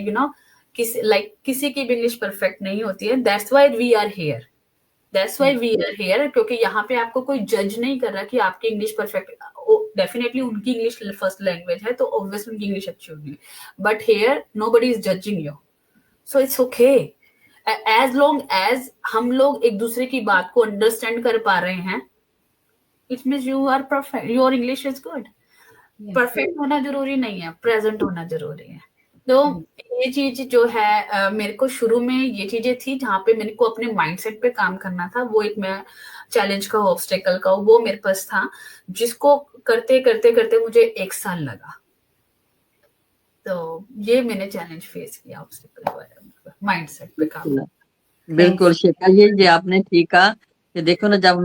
किसी की भी इंग्लिश परफेक्ट नहीं होती है। That's why we are here, क्योंकि यहाँ पे आपको कोई जज नहीं कर रहा कि आपकी इंग्लिश परफेक्ट। डेफिनेटली उनकी इंग्लिश फर्स्ट लैंग्वेज है तो ऑब्वियसली उनकी इंग्लिश अच्छी होगी, but here nobody is judging you, so it's okay as long as हम लोग एक दूसरे की बात को अंडरस्टैंड कर पा रहे हैं, it means you are perfect, your English is good. Perfect होना जरूरी नहीं है, प्रेजेंट होना जरूरी है। तो ये चीज जो है मेरे को शुरू में ये चीजें थी जहाँ पे मेरे को अपने माइंडसेट पे काम करना था, वो एक मैं चैलेंज का ऑब्स्टेकल का वो मेरे पास था, जिसको करते करते करते मुझे 1 साल लगा। तो ये मैंने चैलेंज फेस किया, ऑब्स्टेकल माइंडसेट पे काम। बिल्कुल शिखा जी, ये आपने ठीक कहा कि देखो ना, जब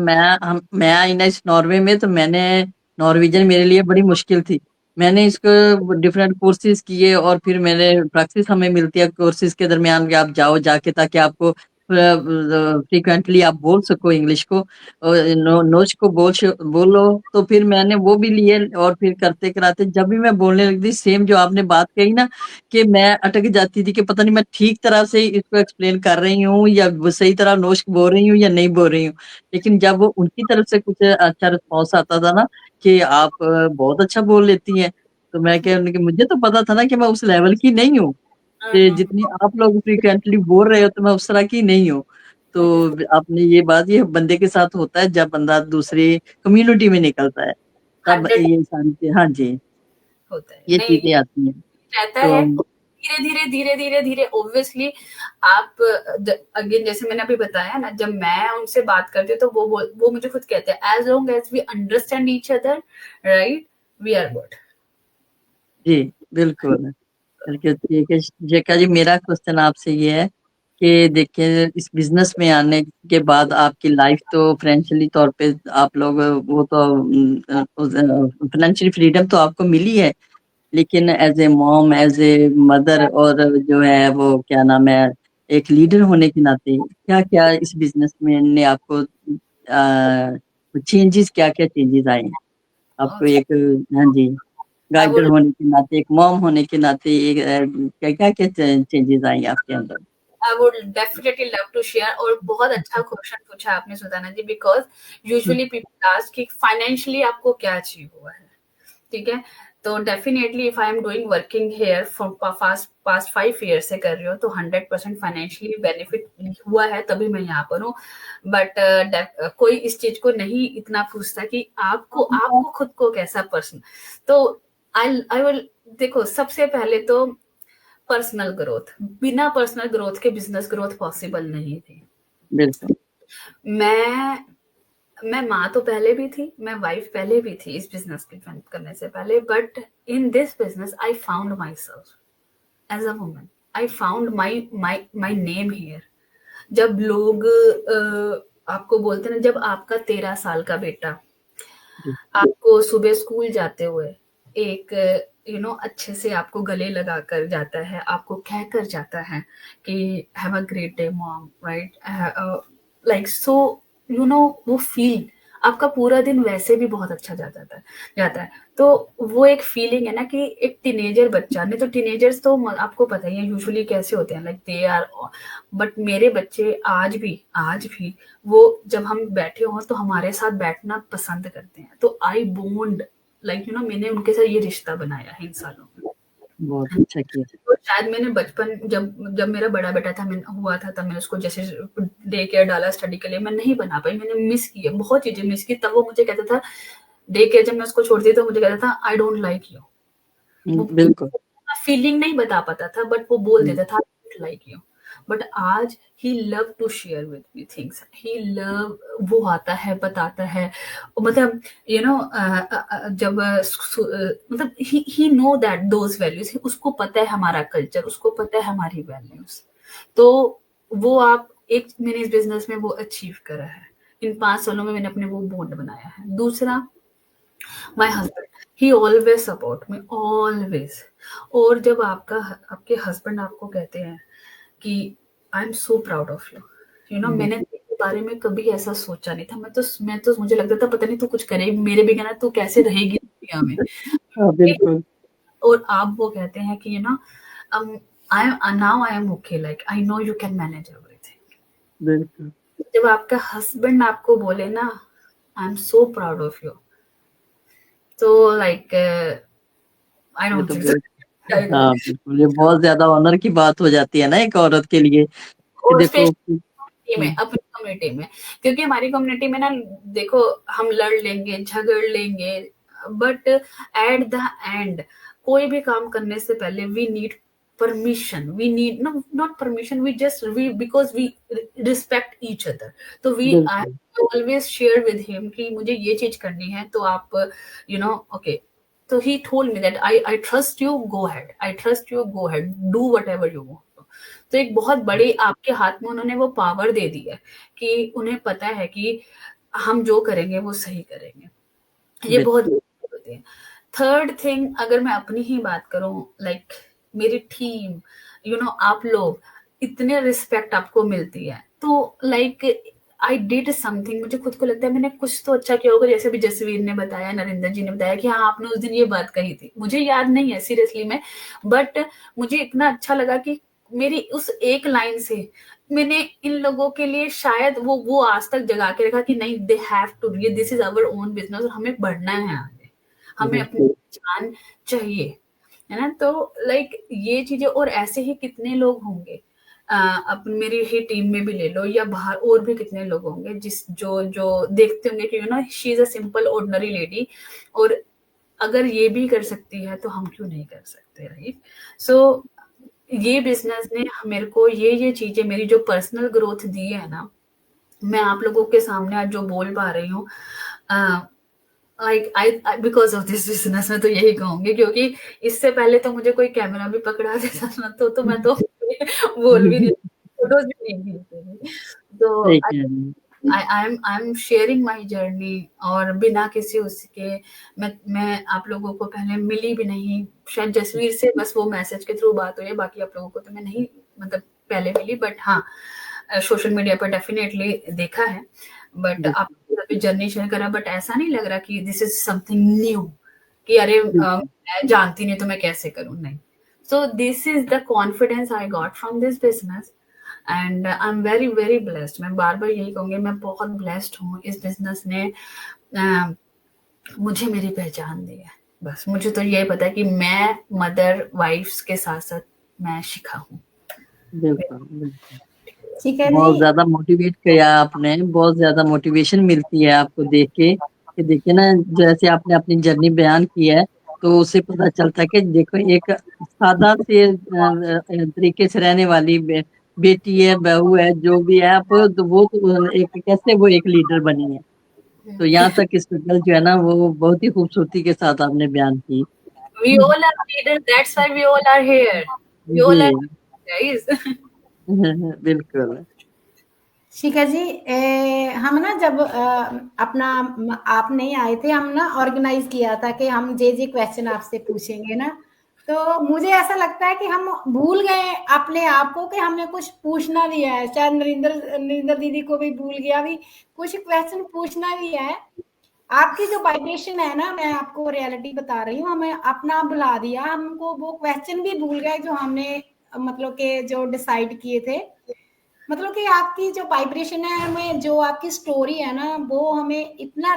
मैं आई ना इस नॉर्वे में, तो मैंने नॉर्वेजन मेरे लिए बड़ी मुश्किल थी। मैंने इसको डिफरेंट कोर्सेज किए और फिर मैंने प्रैक्टिस हमें मिलती है कोर्सेज के दरमियान कि आप जाओ जाके, ताकि आपको फ्रिक्वेंटली आप बोल सको इंग्लिश को, नोच को बोलो। तो फिर मैंने वो भी लिए और फिर करते कराते जब भी मैं बोलने लगती, सेम जो आपने बात कही ना, कि मैं अटक जाती थी कि पता नहीं मैं ठीक तरह से इसको एक्सप्लेन कर रही हूँ या वो सही तरह नोश बोल रही हूँ या नहीं बोल रही हूँ। लेकिन जब वो उनकी तरफ से कुछ अच्छा रिस्पॉन्स आता था ना कि आप बहुत अच्छा बोल लेती हैं, तो मैं कह कि मुझे तो पता था ना कि मैं उस लेवल की नहीं हूँ, कि जितनी आप लोग फ्रिक्वेंटली बोल रहे हो तो मैं उस तरह की नहीं हूँ। तो आपने ये बात, ये बंदे के साथ होता है जब बंदा दूसरी कम्युनिटी में निकलता है, तब 100 ये सारी, हाँ जी, होता है, ये नहीं चीजें आती हैं। रहता तो है धीरे धीरे धीरे धीरे धीरे ऑब्वियसली आप अगेन जैसे मैंने अभी बताया ना, जब मैं उनसे बात करती हूँ तो वो मुझे खुद कहते हैं as long as we understand each other, right, we are good. जी बिल्कुल बिल्कुल ठीक है जेका जी, मेरा क्वेश्चन आपसे ये है कि देखिए, इस बिजनेस में आने के बाद आपकी लाइफ तो फाइनेंशियली तौर पे आप लोग, वो तो फाइनेंशियल फ्रीडम तो आपको मिली है, लेकिन as a mom, as a mother, और जो है वो क्या नाम है, एक लीडर होने के नाते क्या क्या इस बिजनेस में ने आपको चेंजेस, क्या क्या चेंजेस आए हैं आपको, एक, हाँ जी, आई गाइडर वुड होने के नाते, एक मॉम होने के नाते, एक क्या क्या क्या चेंजेस आई आपके अंदर? I would definitely love to share, और बहुत अच्छा क्वेश्चन पूछा आपने Sudana ji, because usually people ask कि फाइनेंशियली आपको क्या अचीव हुआ है, ठीक है। तो definitely if I am doing working here for past 5 years से कर रही हूँ, तो 100% फाइनेंशियली बेनिफिट हुआ है, तभी मैं यहाँ पर हूँ। बट कोई इस चीज को नहीं इतना पूछता कि आपको खुद को कैसा पर्सन, तो आई विल, देखो सबसे पहले तो पर्सनल ग्रोथ, बिना पर्सनल ग्रोथ के बिजनेस ग्रोथ पॉसिबल नहीं थी। बिल्कुल। मैं माँ तो पहले भी थी, मैं वाइफ पहले भी थी इस बिजनेस के ज्वाइन करने से पहले, but in this business I found myself as a woman, I found my name here. जब लोग आपको बोलते ना, जब आपका 13 साल का बेटा आपको सुबह स्कूल जाते हुए एक अच्छे से आपको गले लगा कर जाता है, आपको कह कर जाता है कि have a great day mom, right, like so वो फील आपका पूरा दिन वैसे भी बहुत अच्छा जाता है। तो वो एक फीलिंग है ना कि एक टीनेजर बच्चा, नहीं तो टीनेजर्स तो आपको पता ही है यूजुअली कैसे होते हैं, लाइक दे आर, बट मेरे बच्चे आज भी वो जब हम बैठे हों तो हमारे साथ बैठना पसंद करते हैं। तो आई बॉन्ड, लाइक मैंने उनके साथ ये रिश्ता बनाया है इन सालों में। बहुत अच्छा किया। तो शायद मैंने बचपन जब मेरा बड़ा बेटा हुआ था, तब मैंने उसको जैसे डे केयर डाला स्टडी के लिए, मैं नहीं बना पाई, मैंने मिस किया, बहुत चीजें मिस की। तब वो मुझे कहता था डे केयर, जब मैं उसको छोड़ती तो मुझे कहता था आई डोंट लाइक यू। बिल्कुल। फीलिंग नहीं बता पाता था, बट वो बोल देता था I don't like you. But आज he love to share with me things, he love, वो आता है बताता है, मतलब जब मतलब he know that those values, उसको पता है हमारा कल्चर, उसको पता है हमारी वैल्यूज। तो वो मैंने इस बिजनेस में वो अचीव करा है, इन 5 सालों में मैंने अपने वो बॉन्ड बनाया है। दूसरा, my husband, he always support me, always. और जब आपके हस्बैंड आपको कहते हैं कि I am so proud of you, मैंने तेरे बारे में कभी ऐसा सोचा नहीं था, मैं तो मुझे लगता था पता नहीं तू कुछ करेगी मेरे बिना, तू कैसे रहेगी दुनिया में। बिल्कुल। और आप वो कहते हैं कि I am okay, like I know you can manage everything. बिल्कुल। जब आपका हस्बैंड आपको बोले ना I am so proud of you, तो लाइक आई ये डोंट तो थिंक बहुत, सो। हाँ बिल्कुल, ये बहुत ज्यादा ऑनर की बात हो जाती है ना एक औरत के लिए कि और देखो। कम्युनिटी में, अपनी कम्युनिटी में, क्योंकि हमारी कम्युनिटी में ना देखो हम लड़ लेंगे, झगड़ लेंगे, बट एट द एंड कोई भी काम करने से पहले we need permission, we need no not permission, we just we because we respect each other. तो वी आई बिल्कुल ऑलवेज शेयर विद हिम कि मुझे ये चीज करनी है, तो आप यू नो ओके। तो he told me that I trust you, go ahead, I trust you, go ahead, do what ever वांट। तो एक बहुत बड़ी आपके हाथ में उन्होंने वो पावर दे दी है कि उन्हें पता है कि हम जो करेंगे वो सही करेंगे। ये बहुत बिल्कुल होती है। थर्ड थिंग, अगर मैं अपनी ही बात करूं, लाइक मेरी टीम, आप लोग, इतने रिस्पेक्ट आपको मिलती है, तो लाइक आई डिड समथिंग, मुझे खुद को लगता है मैंने कुछ तो अच्छा किया होगा। जैसे भी जसवीर ने बताया, नरेंद्र जी ने बताया कि हाँ आपने उस दिन ये बात कही थी, मुझे याद नहीं है सीरियसली में, बट मुझे इतना अच्छा लगा कि मेरी उस एक लाइन से मैंने इन लोगों के लिए शायद वो आज तक जगा के रखा कि नहीं, they have to, this is our own business और हमें बढ़ना है आगे, हमें अपनी बिल्कुल पहचान चाहिए, है ना। तो लाइक ये चीजें, और ऐसे ही कितने लोग होंगे, अपन मेरी ही टीम में भी ले लो या बाहर और भी कितने लोग होंगे जिस जो जो देखते होंगे कि she is a simple ordinary lady, और अगर ये भी कर सकती है तो हम क्यों नहीं कर सकते, राइट। सो ये बिजनेस ने मेरे को ये चीजें, मेरी जो पर्सनल ग्रोथ दी है ना, मैं आप लोगों के सामने आज जो बोल पा रही हूँ, आई बिकॉज ऑफ दिस बिजनेस, में तो यही कहूंगी, क्योंकि इससे पहले तो मुझे कोई कैमरा भी पकड़ा देता ना, तो मैं तो बोल भी नहीं, फोटोज भी नहीं भेजती। तो सही कह रही हैं। I am sharing my journey, और बिना किसी उसके, मैं आप लोगों को पहले मिली भी नहीं, शायद जसवीर से बस वो मैसेज के थ्रू बात हुई है, बाकी आप लोगों को तो मैं नहीं मतलब पहले मिली, बट हाँ सोशल मीडिया पर डेफिनेटली देखा है, बट आप जर्नी शेयर करा, बट ऐसा नहीं लग रहा कि दिस इज समथिंग न्यू, कि अरे मैं जानती नहीं तो मैं कैसे करूं, नहीं। So this is the confidence I got from this business, and I am very very blessed. मैं बार बार यही कहूंगी, मैं बहुत ब्लेस्ड हूँ, इस बिजनेस ने मुझे मेरी पहचान दी है। बस मुझे तो यही पता है कि मैं मदर वाइफ्स के साथ साथ मैं शिखा हूँ। बिल्कुल बिल्कुल, ठीक है बहुत जी। ज्यादा मोटिवेट किया आपने, बहुत ज्यादा मोटिवेशन मिलती है आपको देख के कि देखिए ना, जैसे आपने अपनी जर्नी बयान की है तो उससे पता चलता है कि देखो एक सादा से तरीके से रहने वाली बेटी है, बहू है, जो भी है आप, तो वो तो एक कैसे वो एक लीडर बनी है। तो यहाँ तक स्ट्रगल जो है ना वो बहुत ही खूबसूरती के साथ आपने बयान की। We all are leaders. That's why we all are here. We all are ji guys. बिल्कुल ठीक है जी। हम ना जब अपना आप नहीं आए थे, हम ना ऑर्गेनाइज किया था कि हम जे क्वेश्चन आपसे पूछेंगे ना, तो मुझे ऐसा लगता है कि हम भूल गए अपने आप को कि हमने कुछ पूछना भी है। शायद नरिंदर दीदी को भी भूल गया भी, कुछ क्वेश्चन पूछना भी है। आपकी जो वाइब्रेशन है ना, मैं आपको रियलिटी बता रही हूँ, हमें अपना बुला दिया, हमको वो क्वेश्चन भी भूल गए जो हमने मतलब के जो डिसाइड किए थे। मतलब कि आपकी जो वाइब्रेशन है, हमें जो आपकी स्टोरी है ना, वो हमें इतना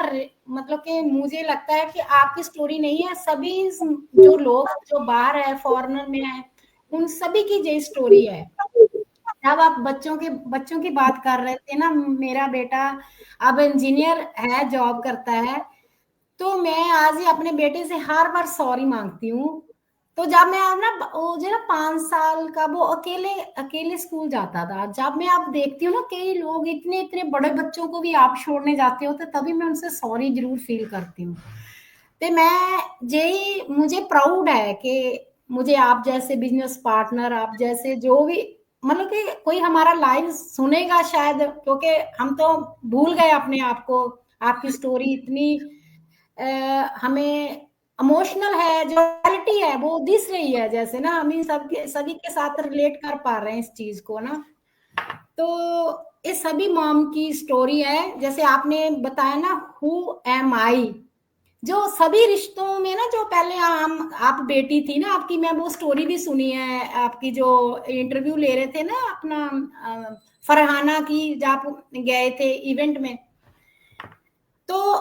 मतलब कि मुझे लगता है कि आपकी स्टोरी नहीं है, सभी जो लोग जो बाहर है, फॉरेनर में है, उन सभी की यही स्टोरी है। जब आप बच्चों की बात कर रहे थे ना, मेरा बेटा अब इंजीनियर है, जॉब करता है, तो मैं आज ही अपने बेटे से हर बार सॉरी मांगती हूँ। तो जब मैं ना वो जो ना 5 साल का, वो अकेले अकेले स्कूल जाता था, जब मैं आप देखती हूँ ना कई लोग इतने इतने बड़े बच्चों को भी आप छोड़ने जाते हो, तो तभी मैं उनसे सॉरी जरूर फील करती हूँ। तो मैं यही, मुझे प्राउड है कि मुझे आप जैसे बिजनेस पार्टनर, आप जैसे जो भी मतलब कि कोई हमारा लाइव सुनेगा शायद, क्योंकि हम तो भूल गए अपने आप को। आपकी स्टोरी इतनी हमें इमोशनल है, जो रियलिटी है वो दिस रही है, जैसे ना हम सभी के साथ रिलेट कर पा रहे हैं इस चीज को ना। तो ये सभी मॉम की स्टोरी है, जैसे आपने बताया ना, हु एम आई, जो सभी रिश्तों में ना, जो पहले हम आप बेटी थी ना आपकी, मैं वो स्टोरी भी सुनी है आपकी, जो इंटरव्यू ले रहे थे ना अपना फरहाना की, जब आप गए थे इवेंट में, तो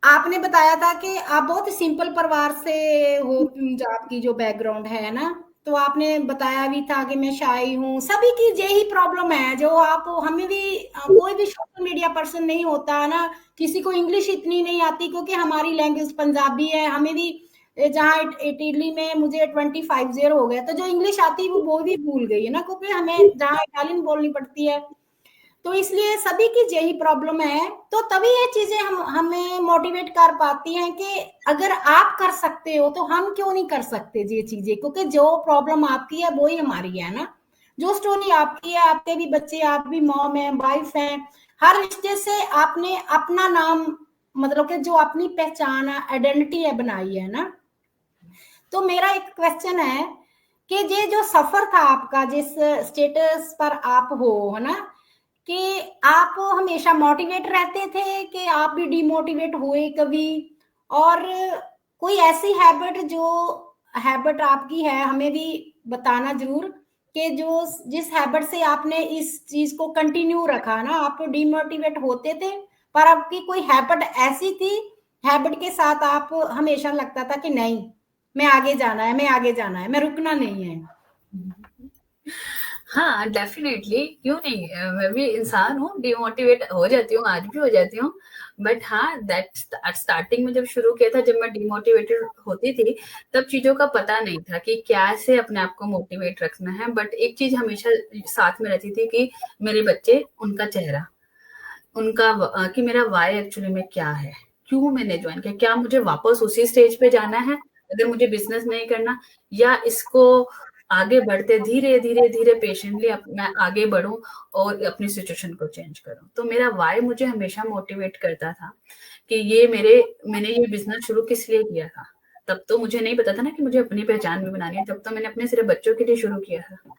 आपने बताया था कि आप बहुत सिंपल परिवार से हो, जो आपकी जो बैकग्राउंड है ना, तो आपने बताया भी था कि मैं शाई हूँ। सभी की यही प्रॉब्लम है, जो आप हमें भी कोई भी सोशल मीडिया पर्सन नहीं होता ना, किसी को इंग्लिश इतनी नहीं आती, क्योंकि हमारी लैंग्वेज पंजाबी है। हमें भी जहाँ इटली में मुझे 25 ईयर हो गए, तो जो इंग्लिश आती है वो भी भूल गई है ना, क्योंकि हमें जहाँ इटालियन बोलनी पड़ती है। तो इसलिए सभी की यही प्रॉब्लम है। तो तभी ये चीजें हमें मोटिवेट कर पाती हैं कि अगर आप कर सकते हो तो हम क्यों नहीं कर सकते ये चीजें, क्योंकि जो प्रॉब्लम आपकी है वो ही हमारी है ना। जो स्टोरी आपकी है, आपके भी बच्चे, आप भी मॉम है, वाइफ है, हर रिश्ते से आपने अपना नाम, मतलब कि जो अपनी पहचान है, आइडेंटिटी है, बनाई है ना। तो मेरा एक क्वेश्चन है कि ये जो सफर था आपका, जिस स्टेटस पर आप हो, है ना, कि आप हमेशा मोटिवेट रहते थे कि आप भी डिमोटिवेट हुए कभी? और कोई ऐसी हैबिट आपकी है, हमें भी बताना जरूर, कि जो जिस हैबिट से आपने इस चीज को कंटिन्यू रखा ना। आप डिमोटिवेट होते थे, पर आपकी कोई हैबिट ऐसी थी, हैबिट के साथ आप हमेशा लगता था कि नहीं, मैं आगे जाना है, मैं आगे जाना है, मैं रुकना नहीं है। हाँ, डेफिनेटली, क्यों नहीं। मैं भी इंसान हूँ, डिमोटिवेट हो जाती हूँ, आज भी हो जाती हूँ। बट हाँ, दैट स्टार्टिंग में जब शुरू किया था, जब मैं डिमोटिवेटेड होती थी, तब चीजों का पता नहीं था कि कैसे अपने आप को मोटिवेट रखना है। बट एक चीज हमेशा साथ में रहती थी कि मेरे बच्चे, उनका चेहरा, उनका कि मेरा वाई एक्चुअली में क्या है, क्यों मैंने ज्वाइन किया, क्या मुझे वापस उसी स्टेज पे जाना है अगर मुझे बिजनेस नहीं करना, या इसको आगे बढ़ते धीरे धीरे धीरे पेशेंटली मैं आगे बढ़ूं और अपनी सिचुएशन को चेंज करूं। तो मेरा वाई मुझे हमेशा मोटिवेट करता था कि मैंने ये बिजनेस शुरू किस लिए किया था। तब तो मुझे नहीं पता था ना कि मुझे अपनी पहचान भी बनानी है, तब तो मैंने अपने सिर्फ बच्चों के लिए शुरू किया था।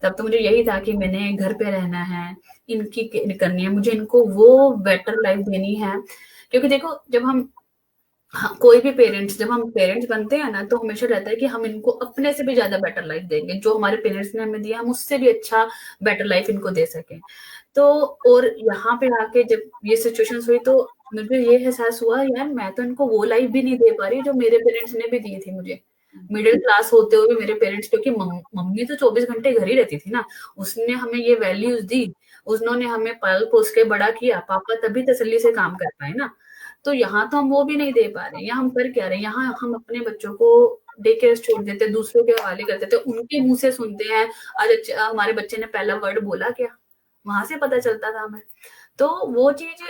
तब तो मुझे यही था कि मैंने घर पे रहना है, इनकी करनी है, मुझे इनको वो बेटर लाइफ देनी है। क्योंकि देखो, जब हम कोई भी पेरेंट्स, जब हम पेरेंट्स बनते हैं ना, तो हमेशा रहता है कि हम इनको अपने से भी ज्यादा बेटर लाइफ देंगे, जो हमारे पेरेंट्स ने हमें दिया हम उससे भी अच्छा बेटर लाइफ इनको दे सकें। तो और यहाँ पे आके जब ये सिचुएशन हुई, तो मुझे ये एहसास हुआ, यार मैं तो इनको वो लाइफ भी नहीं दे पा रही जो मेरे पेरेंट्स ने भी दी थी मुझे। मिडिल क्लास होते हुए मेरे पेरेंट्स, क्योंकि मम्मी तो 24 घंटे घर ही रहती थी ना, उसने हमें ये वैल्यूज दी, उन्होंने हमें पाल पोस के बड़ा किया, पापा तभी तसल्ली से काम कर पाए ना। तो यहाँ तो हम वो भी नहीं दे पा रहे हैं। यहाँ हम कर क्या रहे हैं, यहाँ हम अपने बच्चों को डे केयर छोड़ देते, दूसरों के हवाले कर देते, उनके मुंह से सुनते हैं आज हमारे बच्चे ने पहला वर्ड बोला क्या, वहां से पता चलता था हमें। तो वो चीज,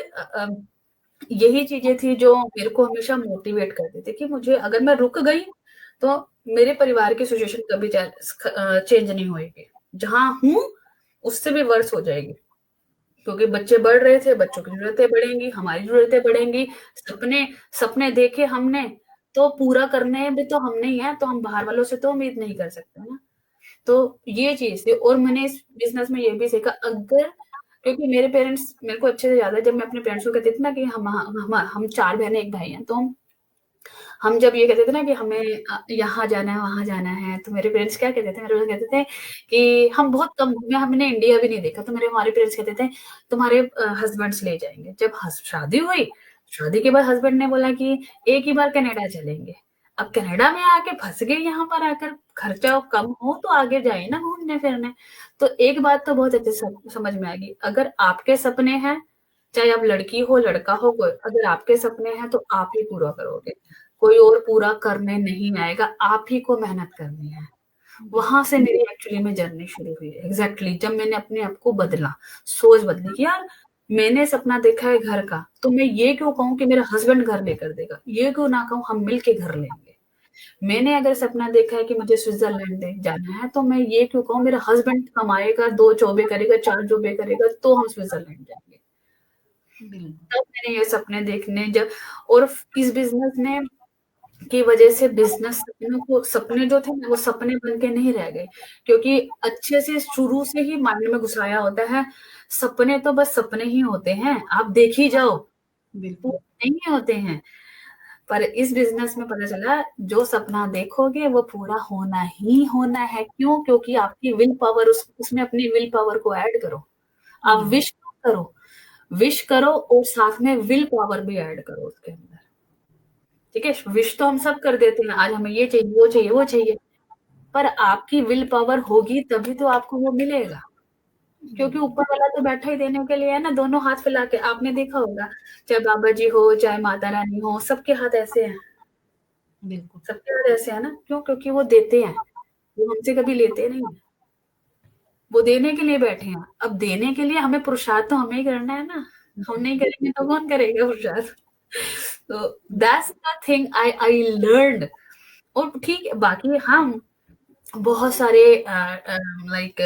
यही चीजें थी जो मेरे को हमेशा मोटिवेट करती थी कि मुझे, अगर मैं रुक गई तो मेरे परिवार की सिचुएशन कभी चेंज नहीं होगी, जहां हूं उससे भी वर्स हो जाएगी। क्योंकि बच्चे बढ़ रहे थे, बच्चों की जरूरतें बढ़ेंगी, हमारी जरूरतें बढ़ेंगी, सपने देखे हमने, तो पूरा करने भी तो हमने ही है, तो हम बाहर वालों से तो उम्मीद नहीं कर सकते ना। तो ये चीज थी। और मैंने इस बिजनेस में ये भी सीखा, अगर, क्योंकि मेरे पेरेंट्स मेरे को अच्छे से याद है, जब मैं अपने पेरेंट्स को कहती थी ना कि हम 4 बहनें 1 भाई हैं, तो हम जब ये कहते थे ना कि हमें यहाँ जाना है, वहां जाना है, तो मेरे पेरेंट्स क्या कहते थे, मेरे कहते थे कि हम बहुत कम, हमने इंडिया भी नहीं देखा, तो हमारे पेरेंट्स कहते थे तुम्हारे हस्बैंड्स ले जाएंगे। जब शादी हुई, शादी के बाद हस्बैंड ने बोला कि एक ही बार कनाडा चलेंगे। अब कनाडा में आके फंस गए, यहाँ पर आकर खर्चा कम हो तो आगे जाए ना घूमने फिरने। तो एक बात तो बहुत अच्छे समझ में आएगी, अगर आपके सपने हैं, चाहे आप लड़की हो लड़का हो, कोई, अगर आपके सपने हैं तो आप ही पूरा करोगे, कोई और पूरा करने नहीं आएगा, आप ही को मेहनत करनी है। वहां से मेरी एक्चुअली में जर्नी शुरू हुई है। एग्जैक्टली जब मैंने अपने आप को बदला, सोच बदली कि यार मैंने सपना देखा है घर का, तो मैं ये क्यों कहूँ कि मेरा हस्बैंड घर लेकर देगा, ये क्यों ना कहूँ हम मिल के घर लेंगे। मैंने अगर सपना देखा है कि मुझे स्विट्जरलैंड जाना है, तो मैं ये क्यों कहूँ मेरा हस्बैंड कमाएगा, 2 जॉबे करेगा, 4 जॉबे करेगा, तो हम स्विट्जरलैंड जाएंगे। तब मैंने ये सपने देखने जब, और इस बिजनेस ने की वजह से बिजनेस सपने जो थे वो सपने बन के नहीं रह गए, क्योंकि अच्छे से शुरू से ही माइंड में घुसाया होता है सपने तो बस सपने ही होते हैं, आप देख ही जाओ, बिल्कुल नहीं होते हैं। पर इस बिजनेस में पता चला, जो सपना देखोगे वो पूरा होना ही होना है। क्यों? क्योंकि आपकी विल पावर, उसमें अपनी विल पावर को ऐड करो। आप विश करो और साथ में विल पावर भी ऐड करो उसके अंदर। ठीक है, विश तो हम सब कर देते हैं, आज हमें ये चाहिए, वो चाहिए, वो चाहिए, पर आपकी विल पावर होगी तभी तो आपको वो मिलेगा, क्योंकि ऊपर वाला तो बैठा ही देने के लिए है ना, दोनों हाथ फैला के। आपने देखा होगा, चाहे बाबा जी हो, चाहे माता रानी हो, सबके हाथ ऐसे हैं, बिल्कुल। सबके हाथ ऐसे है ना, क्यों? क्योंकि वो देते हैं, वो हमसे कभी लेते नहीं है, वो देने के लिए बैठे हैं। अब देने के लिए हमें पुरुषार्थ तो हमें ही करना है ना, हम नहीं करेंगे तो कौन करेगा पुरुषार्थ? तो that's the thing I learned. और ठीक है, बाकी हम बहुत सारे लाइक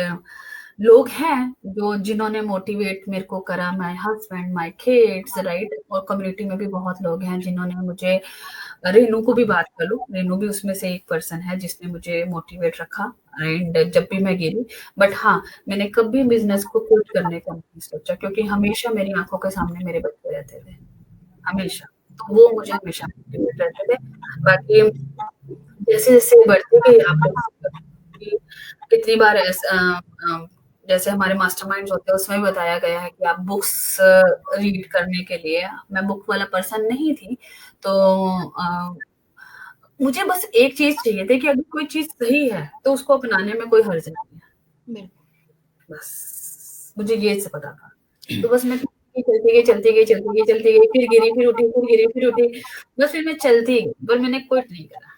लोग हैं जो जिन्होंने मोटिवेट मेरे को करा, my husband, my kids, right. और कम्युनिटी में भी बहुत लोग हैं जिन्होंने मुझे, रेनू को भी बात कर लूं, रेनू भी उसमें से एक पर्सन है जिसने मुझे मोटिवेट रखा एंड जब भी मैं गिरी। बट हाँ, मैंने कभी बिजनेस को क्विट करने का नहीं सोचा, क्योंकि हमेशा मेरी आंखों के सामने मेरे बच्चे रहते थे, हमेशा, तो वो मुझे हमेशा मोटिवेट रहते थे। बाकी जैसे जैसे बढ़ती गई, आप कितनी बार जैसे हमारे मास्टरमाइंड्स होते हैं उसमें भी बताया गया है कि आप बुक्स रीड करने के लिए, मैं बुक वाला पर्सन नहीं थी, तो मुझे बस एक चीज चाहिए थी कि अगर कोई चीज सही है तो उसको अपनाने में कोई हर्ज नहीं है, बिल्कुल। बस मुझे ये से पता था। तो बस मैं चलती गई, चलती गई, चलती गई, चलती गई, फिर गिरी, फिर उठी, फिर गिरी, फिर उठी, बस फिर मैं चलती गई, पर मैंने क्विट नहीं करा।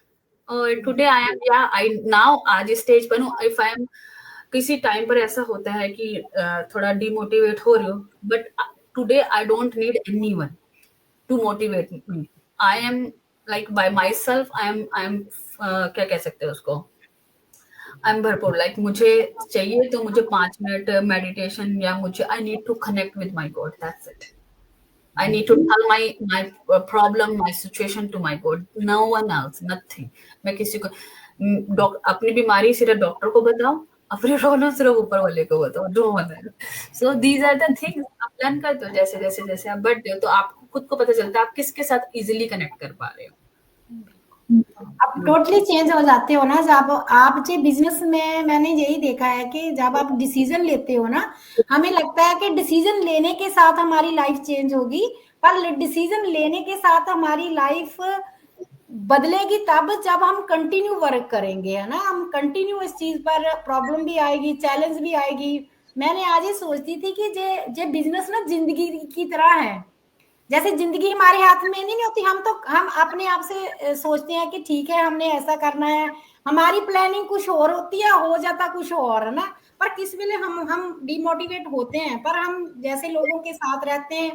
और टुडे आई एम, या आई नाउ, आज स्टेज पर हूँ। इफ आई एम, किसी टाइम पर ऐसा होता है कि थोड़ा डिमोटिवेट हो रही हो, but today I don't need anyone to motivate me. I am like by myself, I am क्या कह सकते हैं उसको, आई एम भरपूर, लाइक मुझे चाहिए तो मुझे 5 मिनट मेडिटेशन, या मुझे I need to connect with my God, that's it. I need to tell my problem, my situation to my God. No one else, nothing. मैं किसी को अपनी बीमारी सिर्फ डॉक्टर को बताओ, अपनी प्रॉब्लम सिर्फ ऊपर वाले को बताओ, जो होना है। So these are the things आप प्लान करते हो, जैसे जैसे जैसे आप बढ़ते हो तो आपको खुद को पता चलता है आप किसके साथ इजीली कनेक्ट कर पा रहे हो। आप टोटली चेंज हो जाते हो ना जब आप जे बिजनेस में, मैंने यही देखा है कि जब आप डिसीजन लेते हो ना, हमें लगता है कि डिसीजन लेने के साथ हमारी लाइफ चेंज होगी, पर डिसीजन लेने के साथ हमारी लाइफ बदलेगी तब जब हम कंटिन्यू वर्क करेंगे, है ना। हम कंटिन्यू इस चीज पर, प्रॉब्लम भी आएगी, चैलेंज भी आएगी। मैंने आज ही सोचती थी कि जे बिजनेस ना जिंदगी की तरह है, जैसे जिंदगी हमारे हाथ में नहीं होती। हम अपने आप से सोचते हैं कि ठीक है हमने ऐसा करना है, हमारी प्लानिंग कुछ और होती है, हो जाता कुछ और, है ना। पर किस वेले हम डिमोटिवेट होते हैं, पर हम जैसे लोगों के साथ रहते हैं,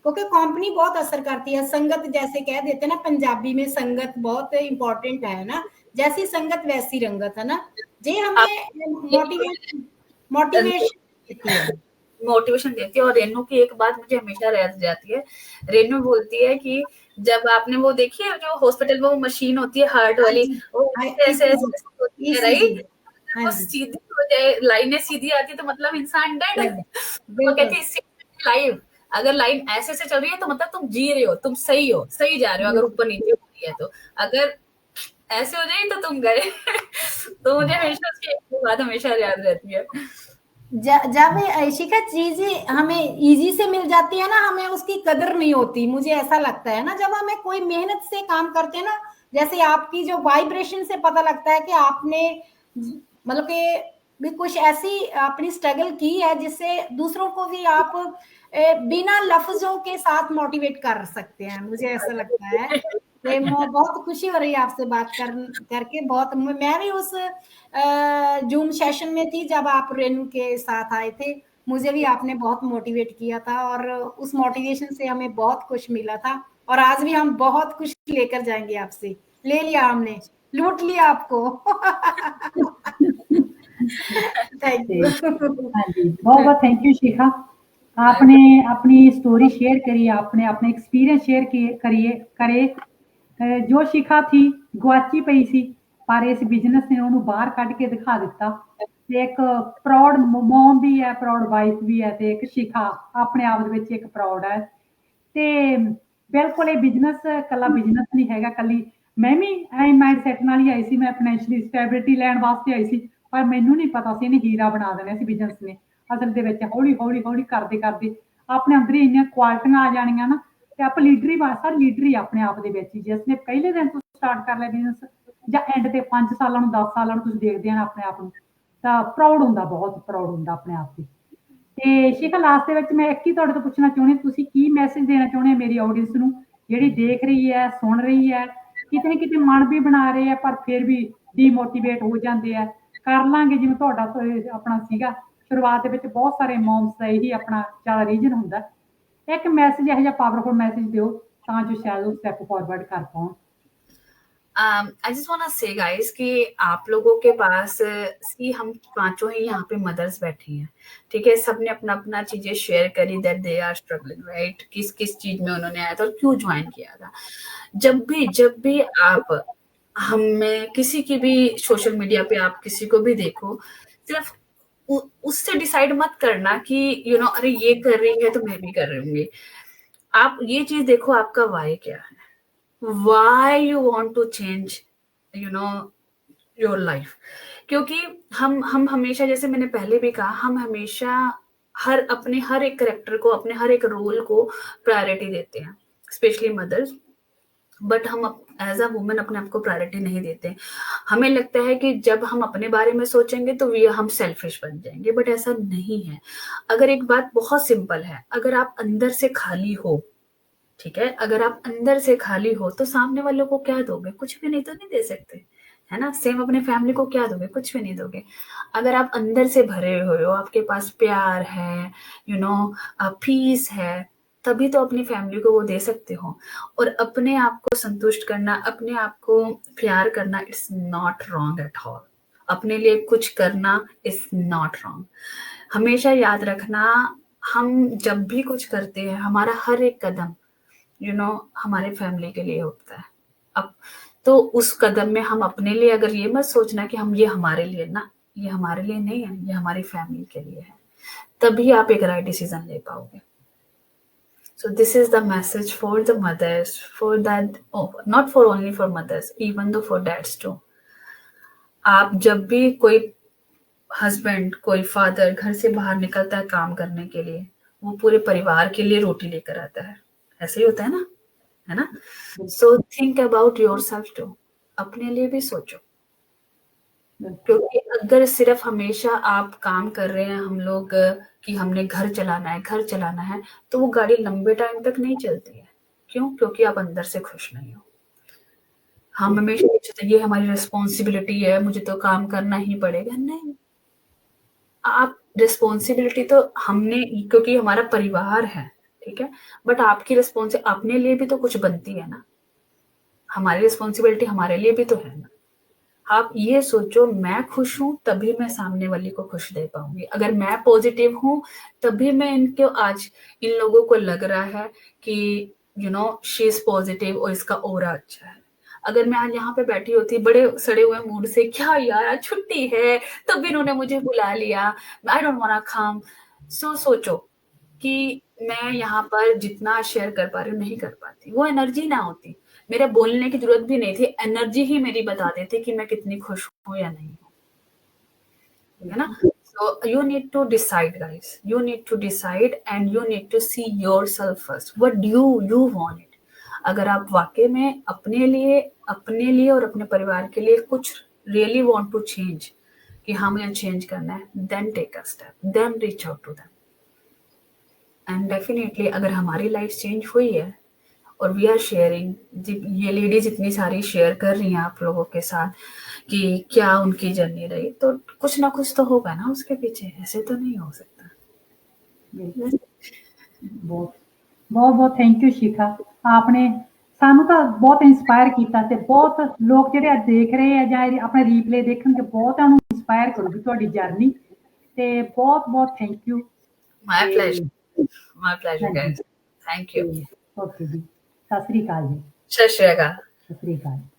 क्योंकि कंपनी बहुत असर करती है, संगत जैसे कह देते हैं ना पंजाबी में, संगत बहुत इंपॉर्टेंट है ना, जैसी संगत वैसी रंगत, है ना। जे हमें मोटिवेशन देती है, मोटिवेशन देती है। और रेनू की एक बात मुझे हमेशा रह जाती है, रेनू बोलती है कि जब आपने वो देखी है जो हॉस्पिटल में वो मशीन होती है हार्ट वाली, वो ऐसे ऐसे होती है, राइट, वो सीधी हो जाए, लाइनें सीधी आती तो मतलब इंसान डेड। वो कहती है लाइफ, अगर लाइन ऐसे से चल रही है तो मतलब तुम जी रहे हो, तुम सही हो, सही जा रहे हो, अगर ऊपर नीचे हो रही है तो, अगर ऐसे हो जाए तो तुम गए। तो मुझे हमेशा उसकी एक बात हमेशा याद रहती है। जब शिखा चीजें हमें इजी से मिल जाती है ना, हमें उसकी कदर नहीं होती, मुझे ऐसा लगता है ना। जब हमें कोई मेहनत से काम करते हैं ना, जैसे आपकी जो वाइब्रेशन से पता लगता है कि आपने मतलब कि भी कुछ ऐसी अपनी स्ट्रगल की है जिससे दूसरों को भी आप बिना लफ्जों के साथ मोटिवेट कर सकते हैं, मुझे ऐसा लगता है। बहुत खुशी हो रही है आपसे बात करके। बहुत, मैं भी उस जूम सेशन में थी जब आप रेनू के साथ आए थे, मुझे भी आपने बहुत मोटिवेट किया था, और उस मोटिवेशन से हमें बहुत कुछ मिला था, और आज भी हम बहुत कुछ लेकर जाएंगे आपसे। ले लिया हमने, लूट लिया आपको। Thank you. हाँ जी, बहुत बहुत थैंक यू शिखा। आपने अपनी स्टोरी शेयर करी, आपने अपने एक्सपीरियंस शेयर करे। ਜੋ शिखा थी ਗਵਾਚੀ ਪਈ ਸੀ, ਪਰ ਇਸ ਬਿਜ਼ਨਸ ਨੇ ਉਹਨੂੰ ਬਾਹਰ ਕੱਢ ਕੇ ਦਿਖਾ ਦਿੱਤਾ। ਤੇ ਇੱਕ ਪ੍ਰਾਊਡ ਮਮ ਵੀ ਹੈ, ਪ੍ਰਾਊਡ ਵਾਈਫ ਵੀ ਹੈ, ਤੇ ਇੱਕ शिखा ਆਪਣੇ ਆਪ ਦੇ ਵਿੱਚ ਇੱਕ ਪ੍ਰਾਊਡ ਹੈ। ਤੇ ਬਿਲਕੁਲ ਇਹ ਬਿਜ਼ਨਸ ਕੱਲਾ ਬਿਜ਼ਨਸ ਨਹੀਂ ਹੈਗਾ, ਕੱਲੀ ਮੈਂ ਵੀ ਐ ਮਾਈਂਡਸੈਟ ਨਾਲ ਹੀ ਆਈ ਸੀ, ਮੈਂ ਫਾਈਨੈਂਸ਼ੀਅਲੀ ਸਟੈਬਿਲਿਟੀ ਲੈਣ ਵਾਸਤੇ ਆਈ ਸੀ, ਪਰ ਮੈਨੂੰ ਨਹੀਂ ਪਤਾ ਸੀ ਇਹਨੇ ਹੀਰਾ ਬਣਾ ਦੇਣਾ ਸੀ ਬਿਜ਼ਨਸ ਨੇ। ਅਸਲ ਦੇ ਵਿੱਚ ਹੌਲੀ ਹੌਲੀ ਹੌਲੀ ਕਰਦੇ ਕਰਦੇ ਆਪਣੇ ਅੰਦਰ ਹੀ ਇੰਨੀਆਂ ਕੁਆਲਿਟੀਆਂ ਆ ਜਾਣੀਆਂ ਨਾ, ਤੇ ਆਪਾਂ ਲੀਡਰ ਹੀ ਬਣ ਸਾਰੇ ਲੀਡਰ ਹੀ ਆਪਣੇ ਆਪ ਦੇ ਵਿੱਚ ਹੀ, ਜਿਸ ਨੇ ਪਹਿਲੇ ਦਿਨ ਤੋਂ ਸਟਾਰਟ ਕਰ ਲਿਆ ਬਿਜ਼ਨਸ ਜਾਂ ਐਂਡ ਤੇ 5 ਸਾਲਾਂ ਨੂੰ 10 ਸਾਲਾਂ ਨੂੰ ਤੁਸੀਂ ਦੇਖਦੇ ਆ ਆਪਣੇ ਆਪ ਨੂੰ ਤਾਂ ਪ੍ਰਾਊਡ ਹੁੰਦਾ, ਬਹੁਤ ਪ੍ਰਾਊਡ ਹੁੰਦਾ ਆਪਣੇ ਆਪ ਤੇ। ਤੇ ਸ਼ਿਖਾ ਲਾਸਟ ਦੇ ਵਿੱਚ ਮੈਂ ਇੱਕ ਹੀ ਤੁਹਾਡੇ ਤੋਂ ਪੁੱਛਣਾ ਚਾਹੁੰਦੀ, ਤੁਸੀਂ ਕੀ ਮੈਸੇਜ ਦੇਣਾ ਚਾਹੁੰਦੇ ਆ ਮੇਰੀ ਆਡੀਅנס ਨੂੰ ਜਿਹੜੀ ਦੇਖ ਰਹੀ ਹੈ, ਸੁਣ ਰਹੀ ਹੈ, ਕਿਤੇ ਨਾ ਕਿਤੇ ਮਨ ਵੀ ਬਣਾ ਰਹੇ ਆ ਪਰ ਫਿਰ ਵੀ ਡੀਮੋਟੀਵੇਟ ਹੋ ਜਾਂਦੇ ਆ, ਕਰ ਲਾਂਗੇ ਜਿਵੇਂ ਤੁਹਾਡਾ ਆਪਣਾ ਸੀਗਾ ਸ਼ੁਰੂਆਤ ਦੇ ਵਿੱਚ ਬਹੁਤ ਸਾਰੇ ਮੌਮਸ ਦਾ ਇਹੀ ਆਪਣਾ ਜ਼ਿਆਦਾ ਰੀਜਨ ਹੁੰਦਾ। ਇੱਕ ਮੈਸੇਜ ਇਹੋ ਜਿਹਾ ਪਾਵਰਫੁਲ ਮੈਸੇਜ ਦਿਓ ਤਾਂ ਜੋ ਸ਼ਾਇਦ ਉਹ ਸਟੈਪ ਫॉरवर्ड ਕਰ ਪਾਉਣ। आई जस्ट वांट टू से गाइस कि आप लोगों के पास सी हम पांचों ही यहाँ पे मदर्स बैठी हैं, ठीक है, सबने अपना अपना चीजें शेयर करी that they are struggling, right, किस किस चीज में उन्होंने आया था और क्यों ज्वाइन किया था। जब भी आप हमें किसी की भी सोशल मीडिया पे आप किसी को भी देखो, सिर्फ उससे डिसाइड मत करना कि यू नो अरे ये कर रही है तो मैं भी कर रही हूँ। आप ये चीज देखो आपका वाई क्या है, why you want to change you know your life। क्योंकि हम हमेशा, जैसे मैंने पहले भी कहा, हम हमेशा अपने हर एक करेक्टर को, अपने हर एक रोल को प्रायोरिटी देते हैं, स्पेशली मदर्स, बट हम एज अ वुमेन अपने आप को प्रायोरिटी नहीं देते। हमें लगता है कि जब हम अपने बारे में सोचेंगे तो हम सेल्फिश बन जाएंगे, बट ऐसा नहीं है। अगर एक बात बहुत सिंपल है, अगर आप अंदर से खाली हो, ठीक है, अगर आप अंदर से खाली हो तो सामने वालों को क्या दोगे? कुछ भी नहीं, तो नहीं दे सकते, है ना। सेम अपने फैमिली को क्या दोगे? कुछ भी नहीं दोगे। अगर आप अंदर से भरे हुए हो, आपके पास प्यार है, यू नो पीस है, तभी तो अपनी फैमिली को वो दे सकते हो। और अपने आप को संतुष्ट करना, अपने आप को प्यार करना, it's not wrong at all. अपने लिए कुछ करना इज नॉट रॉन्ग। हमेशा याद रखना, हम जब भी कुछ करते हैं, हमारा हर एक कदम हमारे फैमिली के लिए होता है। अब तो उस कदम में हम अपने लिए, अगर ये मत सोचना कि हम ये हमारे लिए, ना, ये हमारे लिए नहीं है, ये हमारी फैमिली के लिए है, तभी आप एक राइट डिसीजन ले पाओगे। So this is the message for the mothers, for that, not for only for mothers, even though for dads too। आप जब भी कोई हस्बैंड, कोई फादर घर से बाहर निकलता है काम करने के लिए, वो पूरे परिवार के लिए रोटी लेकर आता है, ऐसे ही होता है ना, है ना। So think about yourself too, अपने लिए भी सोचो, क्योंकि अगर सिर्फ हमेशा आप काम कर रहे हैं हम लोग कि हमने घर चलाना है, तो वो गाड़ी लंबे टाइम तक नहीं चलती है। क्यों? क्योंकि आप अंदर से खुश नहीं हो। हम हमेशा सोचते हैं ये हमारी रिस्पॉन्सिबिलिटी है, मुझे तो काम करना ही पड़ेगा। नहीं, आप रिस्पॉन्सिबिलिटी तो हमने, क्योंकि हमारा परिवार है, ठीक है, बट आपकी रिस्पॉन्सिबिलिटी अपने लिए भी तो कुछ बनती है ना। हमारी रिस्पॉन्सिबिलिटी हमारे लिए भी तो है ना। आप ये सोचो, मैं खुश हूं तभी मैं सामने वाली को खुश दे पाऊंगी। अगर मैं पॉजिटिव हूं तभी मैं इनको, आज इन लोगों को लग रहा है कि शी इज पॉजिटिव और इसका ऑरा अच्छा है। अगर मैं आज यहाँ पे बैठी होती बड़े सड़े हुए मूड से, क्या यार छुट्टी है, तब भी इन्होंने मुझे बुला लिया, I don't want to come. सोचो कि मैं यहाँ पर जितना शेयर कर पा रही हूँ नहीं कर पाती, वो एनर्जी ना होती, मेरे बोलने की जरूरत भी नहीं थी, एनर्जी ही मेरी बता देती कि मैं कितनी खुश हूँ या नहीं हूँ, है ना। So you need to decide, guys. You need to decide and you need to see yourself first. What do you want it? अगर आप वाकई में अपने लिए और अपने परिवार के लिए कुछ really want to change, कि हाँ मुझे चेंज करना है, then take a step, then reach out to them. And definitely अगर हमारी लाइफ चेंज हुई है और वी आर शेयरिंग, ये लेडीज इतनी सारी शेयर कर रही हैं आप लोगों के साथ कि क्या उनकी जर्नी रही, तो कुछ ना कुछ तो होगा ना उसके पीछे, ऐसे तो नहीं हो सकता। बहुत थैंक यू शिखा, आपने ਸਾਨੂੰ ਤਾਂ ਬਹੁਤ ਇੰਸਪਾਇਰ ਕੀਤਾ ਤੇ ਬਹੁਤ ਲੋਕ ਜਿਹੜੇ ਦੇਖ ਰਹੇ ਆ ਜਾਂ ਆਪਣਾ ਰੀਪਲੇ ਦੇਖਣਗੇ ਬਹੁਤਾਂ ਨੂੰ ਇੰਸਪਾਇਰ ਕਰੂਗੀ ਤੁਹਾਡੀ ਜਰਨੀ ਤੇ ਬਹੁਤ thank you. My pleasure guys, thank you. Okay ਜੀ, ਸਤਿ ਸ੍ਰੀ ਅਕਾਲ ਜੀ। ਸਤਿ ਸ਼੍ਰੀ ਅਕਾਲ। ਸਤਿ ਸ੍ਰੀ ਅਕਾਲ।